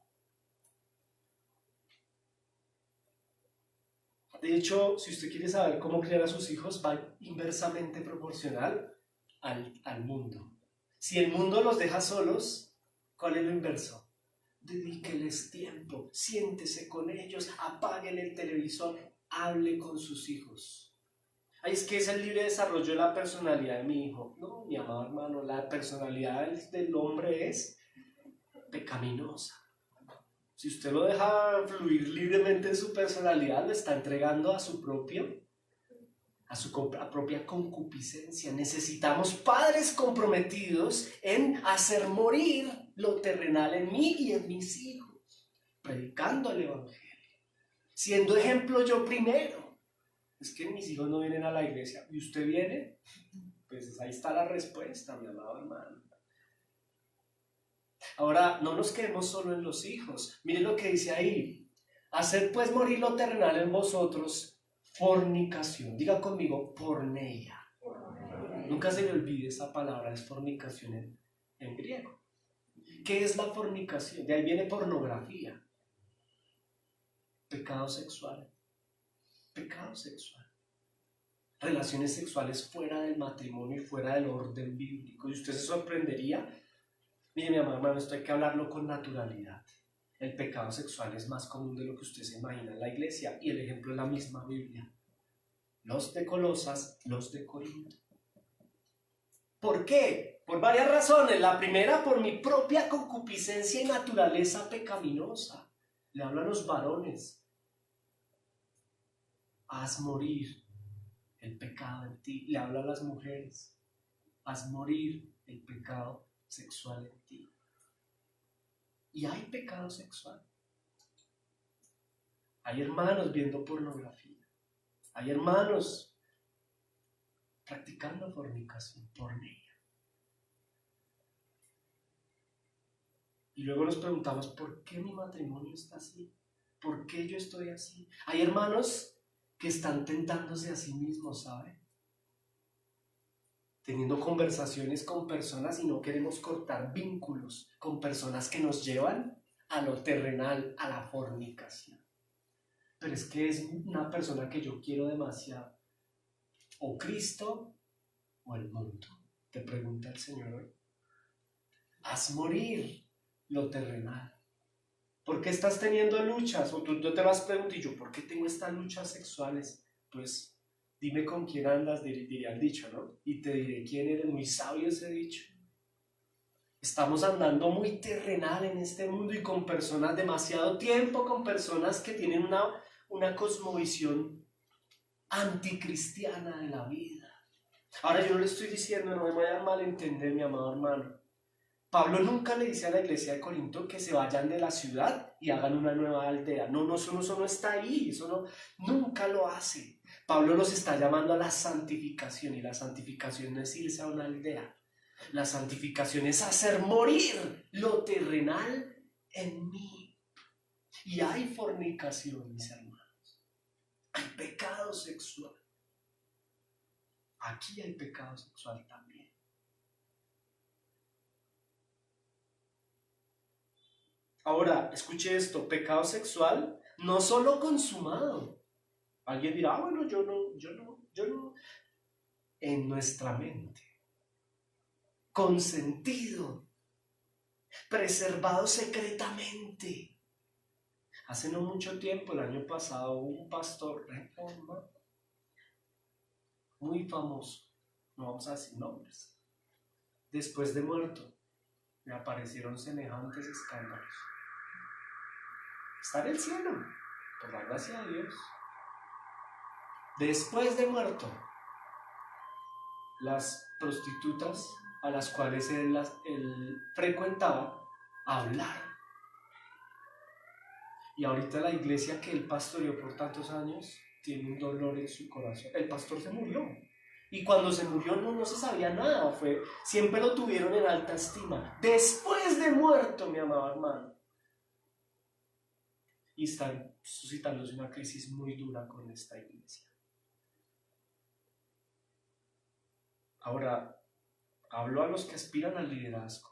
De hecho, si usted quiere saber cómo criar a sus hijos, va inversamente proporcional al mundo. Si el mundo los deja solos, ¿cuál es lo inverso? Dedíqueles tiempo, siéntese con ellos, apáguele el televisor, hable con sus hijos. Ay, es que es el libre desarrollo de la personalidad de mi hijo. No, mi amado hermano, la personalidad del hombre es pecaminosa. Si usted lo deja fluir libremente en su personalidad, lo está entregando a su propia concupiscencia. Necesitamos padres comprometidos en hacer morir lo terrenal en mí y en mis hijos, predicando el evangelio, siendo ejemplo yo primero. Es que mis hijos no vienen a la iglesia. ¿Y usted viene? Pues ahí está la respuesta, mi amado hermano. Ahora, no nos quedemos solo en los hijos. Miren lo que dice ahí. Haced pues morir lo terrenal en vosotros, fornicación. Diga conmigo, porneia. Nunca se le olvide esa palabra, es fornicación en griego. ¿Qué es la fornicación? De ahí viene pornografía. Pecado sexual. Pecado sexual. Relaciones sexuales fuera del matrimonio y fuera del orden bíblico. Y usted se sorprendería. Mire, mi amado hermano, esto hay que hablarlo con naturalidad. El pecado sexual es más común de lo que usted se imagina en la iglesia, y el ejemplo es la misma Biblia. Los de Colosas, los de Corinto. ¿Por qué? Por varias razones. La primera, por mi propia concupiscencia y naturaleza pecaminosa. Le hablo a los varones. Haz morir el pecado en ti. Le hablo a las mujeres. Haz morir el pecado sexual en ti. Y hay pecado sexual. Hay hermanos viendo pornografía. Hay hermanos practicando fornicación, pornea. Y luego nos preguntamos, ¿por qué mi matrimonio está así? ¿Por qué yo estoy así? Hay hermanos que están tentándose a sí mismos, ¿sabe? Teniendo conversaciones con personas y no queremos cortar vínculos con personas que nos llevan a lo terrenal, a la fornicación. Pero es que es una persona que yo quiero demasiado. O Cristo o el mundo. Te pregunta el Señor hoy. Haz morir lo terrenal. ¿Por qué estás teniendo luchas? O tú te vas a preguntar, y yo, ¿por qué tengo estas luchas sexuales? Pues dime con quién andas, diría el dicho, ¿no? Y te diré quién eres. Muy sabio ese dicho. Estamos andando muy terrenal en este mundo y con personas demasiado tiempo, con personas que tienen una cosmovisión anticristiana de la vida. Ahora, yo no le estoy diciendo, no me vayan a malentender, mi amado hermano. Pablo nunca le dice a la iglesia de Corinto que se vayan de la ciudad y hagan una nueva aldea. No, eso no está ahí, nunca lo hace. Pablo los está llamando a la santificación, y la santificación no es irse a una aldea. La santificación es hacer morir lo terrenal en mí. Y hay fornicación, mis hermanos. Hay pecado sexual. Aquí hay pecado sexual también. Ahora, escuche esto, pecado sexual no solo consumado. Alguien dirá, bueno, yo no. En nuestra mente. Consentido. Preservado secretamente. Hace no mucho tiempo, el año pasado, un pastor Reforma muy famoso, no vamos a decir nombres, después de muerto, me aparecieron semejantes escándalos. Está en el cielo, por la gracia de Dios. Después de muerto, las prostitutas a las cuales él frecuentaba hablaron. Y ahorita la iglesia que él pastoreó por tantos años tiene un dolor en su corazón. El pastor se murió. Y cuando se murió no se sabía nada. Siempre lo tuvieron en alta estima. Después de muerto, mi amado hermano. Y están suscitándose una crisis muy dura con esta iglesia. Ahora, hablo a los que aspiran al liderazgo.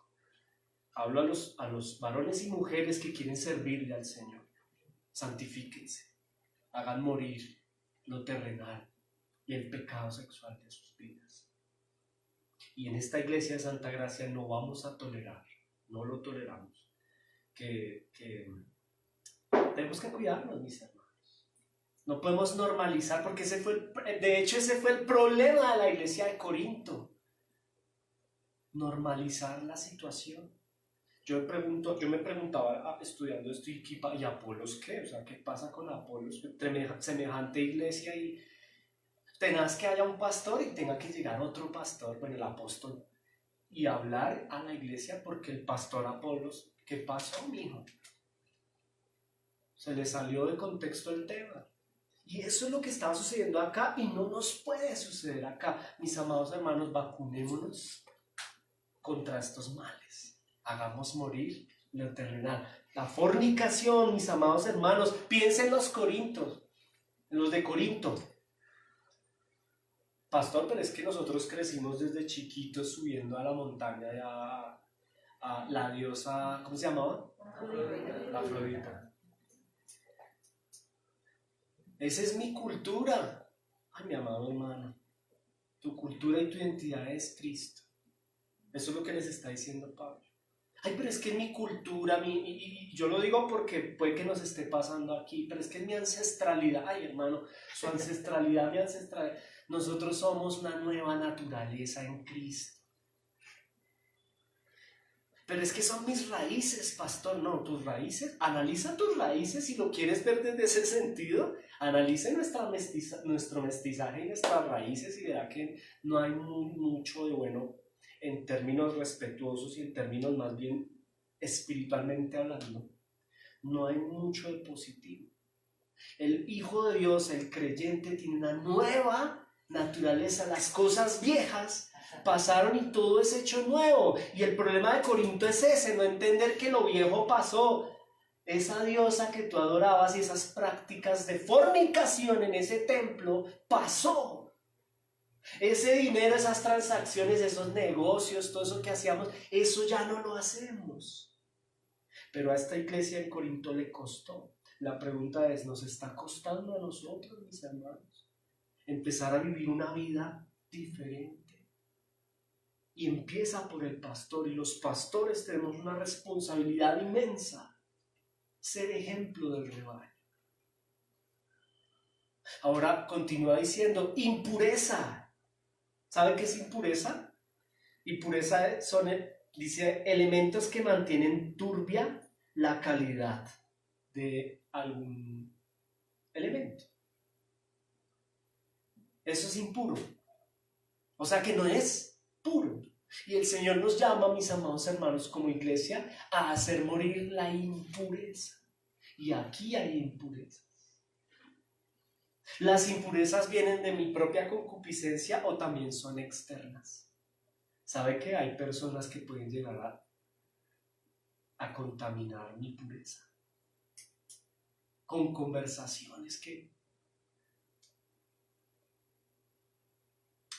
Hablo a los varones y mujeres que quieren servirle al Señor. Santifíquense, hagan morir lo terrenal y el pecado sexual de sus vidas. Y en esta iglesia de Santa Gracia no vamos a tolerar, no lo toleramos, que tenemos que cuidarnos, mis hermanos. No podemos normalizar, porque ese fue el problema de la iglesia de Corinto. Normalizar la situación. Yo me preguntaba estudiando esto, ¿y Apolos qué? O sea, ¿qué pasa con Apolos? Semejante iglesia y tenaz que haya un pastor y tenga que llegar otro pastor, bueno, el apóstol, y hablar a la iglesia porque el pastor Apolos, ¿qué pasó, mijo? Se le salió de contexto el tema. Y eso es lo que estaba sucediendo acá y no nos puede suceder acá. Mis amados hermanos, vacunémonos contra estos males. Hagamos morir lo terrenal. La fornicación, mis amados hermanos, piensen en los Corintios, en los de Corinto. Pastor, pero es que nosotros crecimos desde chiquitos subiendo a la montaña a la diosa, ¿cómo se llamaba? Afrodita. Esa es mi cultura. Ay, mi amado hermano, tu cultura y tu identidad es Cristo. Eso es lo que les está diciendo Pablo. Ay, pero es que en mi cultura, y yo lo digo porque puede que nos esté pasando aquí, pero es que en mi ancestralidad, ay hermano, su ancestralidad, mi ancestralidad, nosotros somos una nueva naturaleza en Cristo. Pero es que son mis raíces, pastor. No, tus raíces, analiza tus raíces si lo quieres ver desde ese sentido. Analice nuestro mestizaje y nuestras raíces y verá que no hay mucho de bueno en términos respetuosos y en términos más bien espiritualmente hablando. No hay mucho de positivo. El Hijo de Dios, el creyente, tiene una nueva naturaleza. Las cosas viejas pasaron y todo es hecho nuevo. Y el problema de Corinto es ese, no entender que lo viejo pasó. Esa diosa que tú adorabas y esas prácticas de fornicación en ese templo pasó. Ese dinero, esas transacciones, esos negocios, todo eso que hacíamos, eso ya no lo hacemos. Pero a esta iglesia en Corinto le costó. La pregunta es, ¿nos está costando a nosotros, mis hermanos, empezar a vivir una vida diferente? Y empieza por el pastor, y los pastores tenemos una responsabilidad inmensa, ser ejemplo del rebaño. Ahora continúa diciendo, impureza. ¿Saben qué es impureza? Impureza son, dice, elementos que mantienen turbia la calidad de algún elemento. Eso es impuro. O sea que no es puro. Y el Señor nos llama, mis amados hermanos, como iglesia, a hacer morir la impureza. Y aquí hay impurezas. Las impurezas vienen de mi propia concupiscencia o también son externas. ¿Sabe que hay personas que pueden llegar a contaminar mi pureza? Con conversaciones que...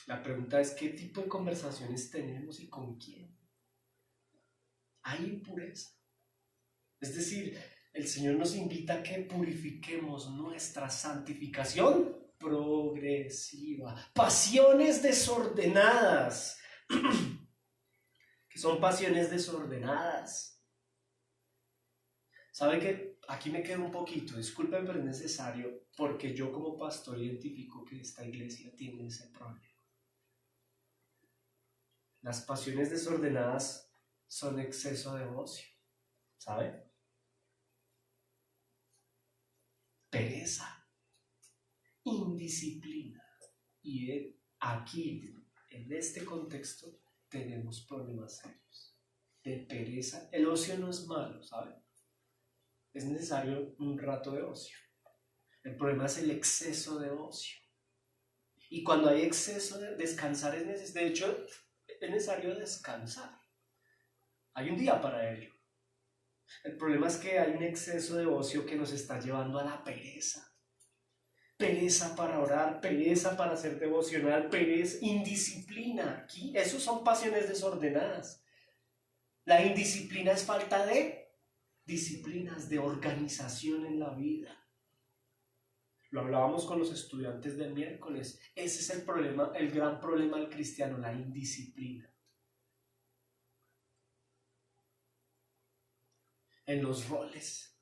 La pregunta es, ¿qué tipo de conversaciones tenemos y con quién? Hay impureza. Es decir, el Señor nos invita a que purifiquemos nuestra santificación progresiva. Pasiones desordenadas. ¿Qué son pasiones desordenadas? ¿Sabe qué? Aquí me quedo un poquito, disculpen, pero es necesario, porque yo como pastor identifico que esta iglesia tiene ese problema. Las pasiones desordenadas son exceso de ocio, ¿sabe? Pereza, indisciplina. Y aquí, en este contexto, tenemos problemas serios de pereza. El ocio no es malo, ¿sabe? Es necesario un rato de ocio. El problema es el exceso de ocio. Y cuando hay exceso de descansar es necesario. De hecho, es necesario descansar. Hay un día para ello. El problema es que hay un exceso de ocio que nos está llevando a la pereza. Pereza para orar, pereza para ser devocional, pereza, indisciplina. Aquí, esos son pasiones desordenadas. La indisciplina es falta de disciplinas, de organización en la vida. Lo hablábamos con los estudiantes del miércoles. Ese es el problema, el gran problema del cristiano, la indisciplina. En los roles.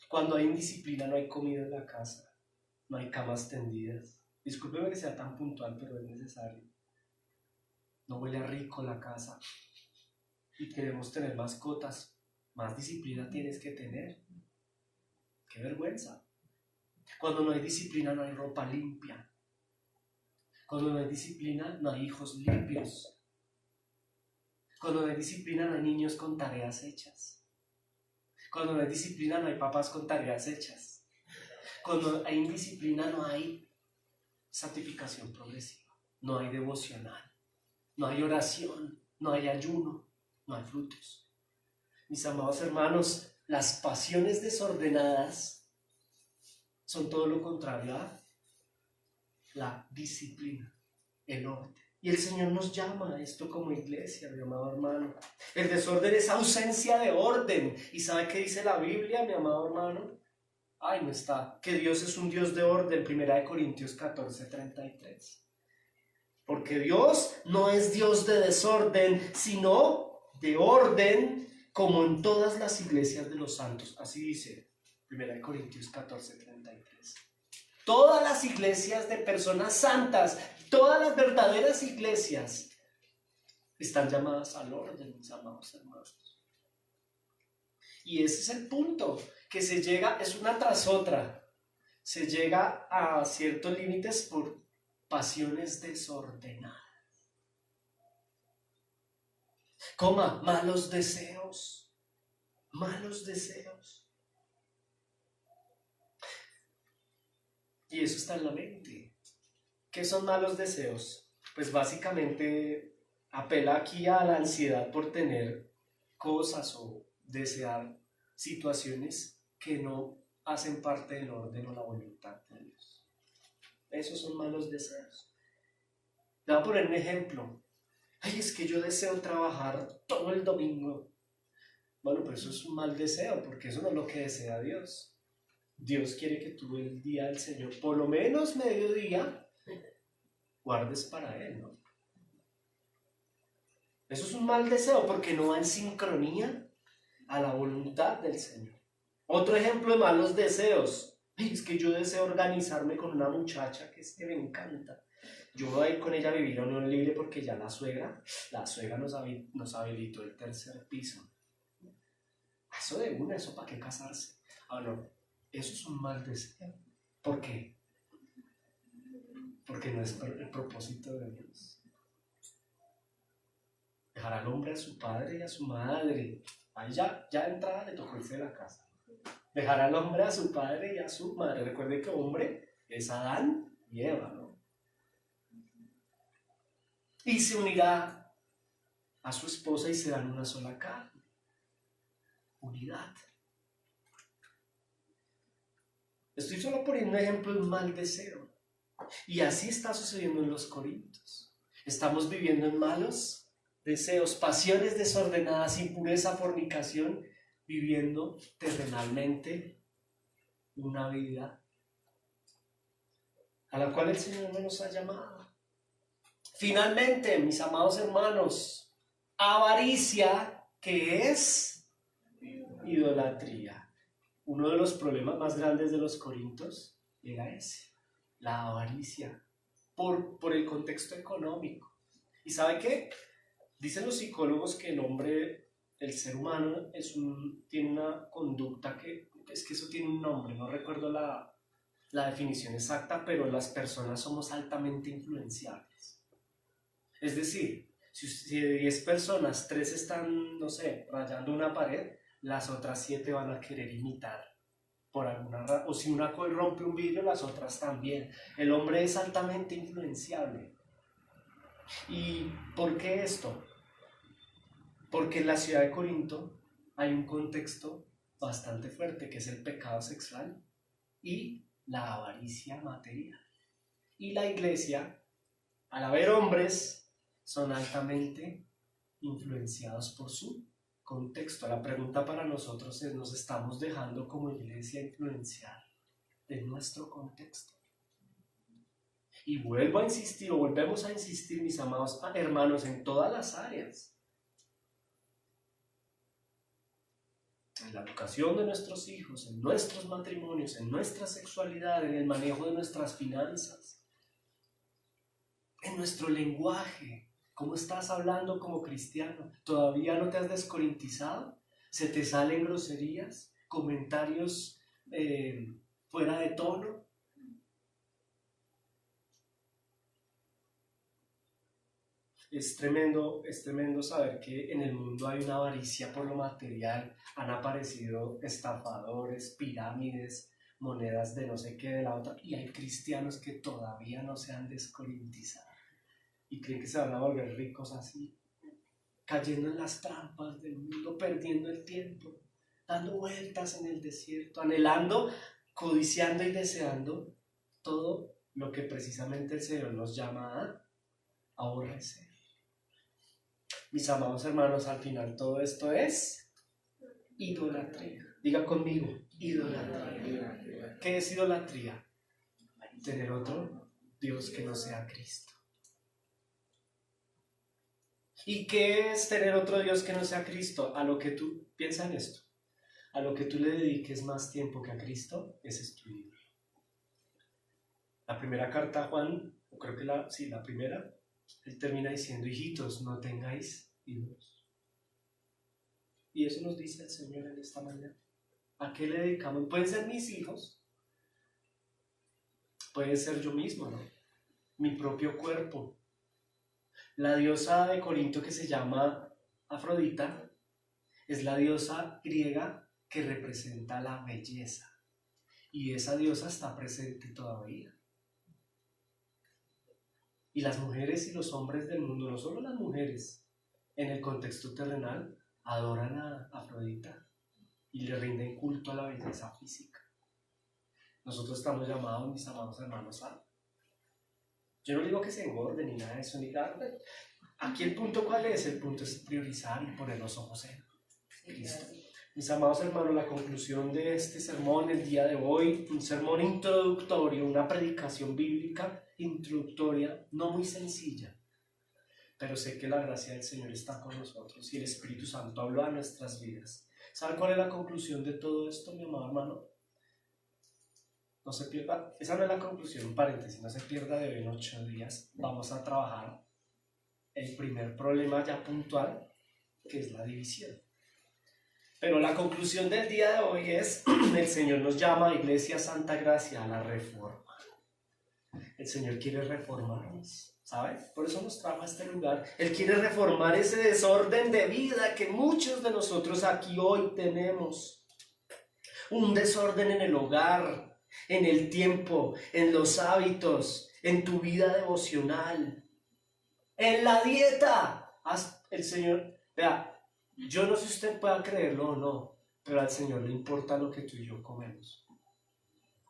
Cuando hay indisciplina no hay comida en la casa, no hay camas tendidas. Discúlpeme que sea tan puntual, pero es necesario. No huele rico la casa. Y queremos tener mascotas. Más disciplina tienes que tener. ¡Qué vergüenza! Cuando no hay disciplina no hay ropa limpia. Cuando no hay disciplina no hay hijos limpios. Cuando no hay disciplina no hay niños con tareas hechas. Cuando no hay disciplina no hay papás con tareas hechas. Cuando hay indisciplina no hay santificación progresiva. No hay devocional. No hay oración. No hay ayuno. No hay frutos. Mis amados hermanos, las pasiones desordenadas son todo lo contrario a la disciplina, el orden. Y el Señor nos llama a esto como iglesia, mi amado hermano. El desorden es ausencia de orden. ¿Y sabe qué dice la Biblia, mi amado hermano? Ay, no está. Que Dios es un Dios de orden, 1 Corintios 14:33. Porque Dios no es Dios de desorden, sino de orden, como en todas las iglesias de los santos. Así dice 1 Corintios 14:33. Todas las iglesias de personas santas, todas las verdaderas iglesias están llamadas al orden, mis amados hermanos. Y ese es el punto, que se llega, es una tras otra, se llega a ciertos límites por pasiones desordenadas. Malos deseos, malos deseos. Y eso está en la mente. ¿Qué son malos deseos? Pues básicamente apela aquí a la ansiedad por tener cosas o desear situaciones que no hacen parte del orden o la voluntad de Dios. Esos son malos deseos. Le voy a poner un ejemplo. Ay, es que yo deseo trabajar todo el domingo. Bueno, pues eso es un mal deseo, porque eso no es lo que desea Dios. Dios quiere que tú el día del Señor, por lo menos mediodía, guardes para Él, ¿no? Eso es un mal deseo porque no va en sincronía a la voluntad del Señor. Otro ejemplo de malos deseos. Es que yo deseo organizarme con una muchacha que me encanta. Yo voy a ir con ella a vivir a unión libre porque ya la suegra nos habilitó el tercer piso. Eso de una, eso para qué casarse. No, eso es un mal deseo. ¿Por qué? Porque no es el propósito de Dios. Dejar al hombre a su padre y a su madre. Ahí ya de entrada le tocó irse de la casa. Dejar al hombre a su padre y a su madre. Recuerde que hombre es Adán y Eva, ¿no? Y se unirá a su esposa y serán una sola carne. Unidad. Estoy solo poniendo un ejemplo de un mal deseo. Y así está sucediendo en los Corintios. Estamos viviendo en malos deseos, pasiones desordenadas, impureza, fornicación, viviendo terrenalmente una vida a la cual el Señor no nos ha llamado. Finalmente, mis amados hermanos, avaricia, que es idolatría. Uno de los problemas más grandes de los Corintios era ese, la avaricia, por el contexto económico. ¿Y sabe qué? Dicen los psicólogos que el hombre, el ser humano, tiene una conducta es que eso tiene un nombre, no recuerdo la definición exacta, pero las personas somos altamente influenciables. Es decir, si de 10 personas, 3 están, no sé, rayando una pared, las otras 7 van a querer imitar por alguna razón. O si una rompe un vidrio, las otras también. El hombre es altamente influenciable. ¿Y por qué esto? Porque en la ciudad de Corinto hay un contexto bastante fuerte, que es el pecado sexual y la avaricia material. Y la iglesia, al haber hombres, son altamente influenciados por su contexto. La pregunta para nosotros es, ¿nos estamos dejando como iglesia influenciar de nuestro contexto? Y vuelvo a insistir, o volvemos a insistir, mis amados hermanos, en todas las áreas. En la educación de nuestros hijos, en nuestros matrimonios, en nuestra sexualidad, en el manejo de nuestras finanzas, en nuestro lenguaje. ¿Cómo estás hablando como cristiano? ¿Todavía no te has descorintizado? ¿Se te salen groserías? ¿Comentarios fuera de tono? Es tremendo saber que en el mundo hay una avaricia por lo material. Han aparecido estafadores, pirámides, monedas de no sé qué de la otra, y hay cristianos que todavía no se han descorintizado y creen que se van a volver ricos así, cayendo en las trampas del mundo, perdiendo el tiempo, dando vueltas en el desierto, anhelando, codiciando y deseando todo lo que precisamente el Señor nos llama a aborrecer. Mis amados hermanos, al final todo esto es idolatría. Diga conmigo, idolatría. ¿Qué es idolatría? Tener otro Dios que no sea Cristo. ¿Y qué es tener otro Dios que no sea Cristo? A lo que tú, piensa en esto, a lo que tú le dediques más tiempo que a Cristo, ese es tu ídolo. La primera carta a Juan, o creo que la primera, él termina diciendo, hijitos, no tengáis ídolos. Y eso nos dice el Señor en esta mañana. ¿A qué le dedicamos? Pueden ser mis hijos, puede ser yo mismo, ¿no? Mi propio cuerpo. La diosa de Corinto que se llama Afrodita es la diosa griega que representa la belleza. Y esa diosa está presente todavía. Y las mujeres y los hombres del mundo, no solo las mujeres, en el contexto terrenal, adoran a Afrodita y le rinden culto a la belleza física. Nosotros estamos llamados, mis amados hermanos, yo no digo que se engorden ni nada de eso, ni nada. Aquí el punto, ¿cuál es? El punto es priorizar y poner los ojos en Cristo. Mis amados hermanos, la conclusión de este sermón el día de hoy, un sermón introductorio, una predicación bíblica introductoria, no muy sencilla, pero sé que la gracia del Señor está con nosotros y el Espíritu Santo habló a nuestras vidas. ¿Sabe cuál es la conclusión de todo esto, mi amado hermano? No se pierda, esa no es la conclusión, un paréntesis, no se pierda de hoy en 8 días. Vamos a trabajar el primer problema ya puntual, que es la división. Pero la conclusión del día de hoy es, el Señor nos llama, Iglesia Santa Gracia, a la reforma. El Señor quiere reformarnos, ¿sabes? Por eso nos trajo a este lugar. Él quiere reformar ese desorden de vida que muchos de nosotros aquí hoy tenemos. Un desorden en el hogar, en el tiempo, en los hábitos, en tu vida devocional, en la dieta. El Señor, vea, yo no sé si usted pueda creerlo o no, pero al Señor le importa lo que tú y yo comemos.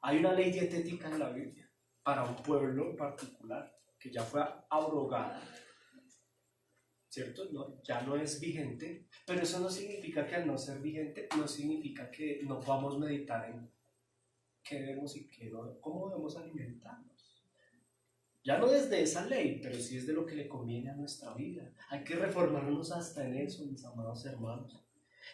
Hay una ley dietética en la Biblia para un pueblo en particular que ya fue abrogada, ¿cierto? No, ya no es vigente, pero eso no significa que al no ser vigente, no significa que no podamos meditar en qué debemos y qué no, cómo debemos alimentarnos. Ya no desde esa ley, pero sí desde lo que le conviene a nuestra vida. Hay que reformarnos hasta en eso, mis amados hermanos.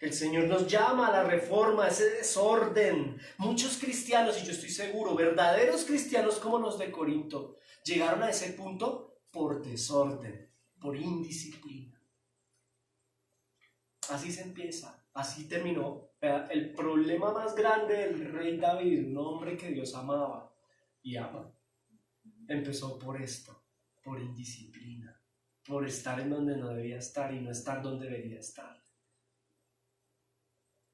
El Señor nos llama a la reforma, a ese desorden. Muchos cristianos, y yo estoy seguro, verdaderos cristianos como los de Corinto, llegaron a ese punto por desorden, por indisciplina. Así se empieza, así terminó. El problema más grande del rey David, un hombre que Dios amaba y ama, empezó por esto, por indisciplina, por estar en donde no debía estar y no estar donde debería estar.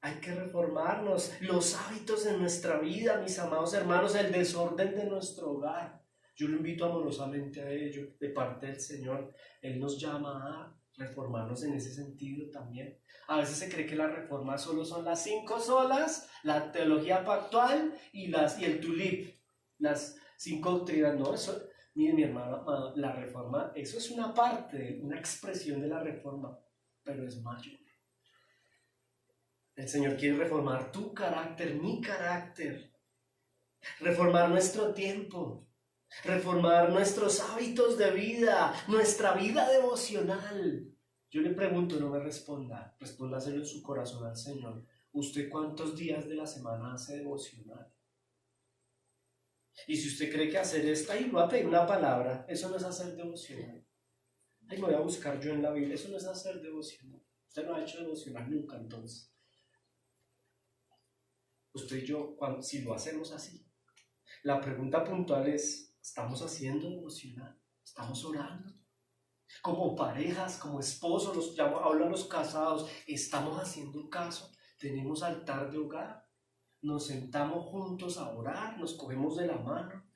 Hay que reformarnos los hábitos de nuestra vida, mis amados hermanos, el desorden de nuestro hogar. Yo lo invito amorosamente a ello, de parte del Señor. Él nos llama a reformarnos en ese sentido también. A veces se cree que la reforma solo son las 5 solas, la teología pactual y el tulip, las 5 doctrinas. No, eso, mire mi hermano, la reforma, eso es una parte, una expresión de la reforma, pero es mayor. El Señor quiere reformar tu carácter, mi carácter, reformar nuestro tiempo, reformar nuestros hábitos de vida, nuestra vida devocional. Yo le pregunto, no me responda, respóndaselo en su corazón al Señor. ¿Usted cuántos días de la semana hace devocional? Y si usted cree que hacer esto, ahí voy a pedir una palabra, eso no es hacer devocional. Ahí me voy a buscar yo en la Biblia, eso no es hacer devocional. Usted no ha hecho devocional nunca, entonces. Usted y yo, si lo hacemos así, la pregunta puntual es, ¿estamos haciendo devocional? ¿Estamos orando? Como parejas, como esposos, hablan los casados, ¿estamos haciendo caso? ¿Tenemos altar de hogar? ¿Nos sentamos juntos a orar? ¿Nos cogemos de la mano?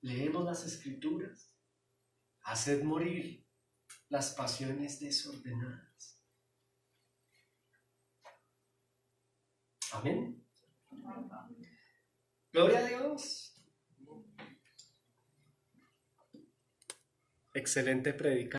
¿Leemos las escrituras? Haced morir las pasiones desordenadas. Amén. Gloria a Dios. Excelente predicación.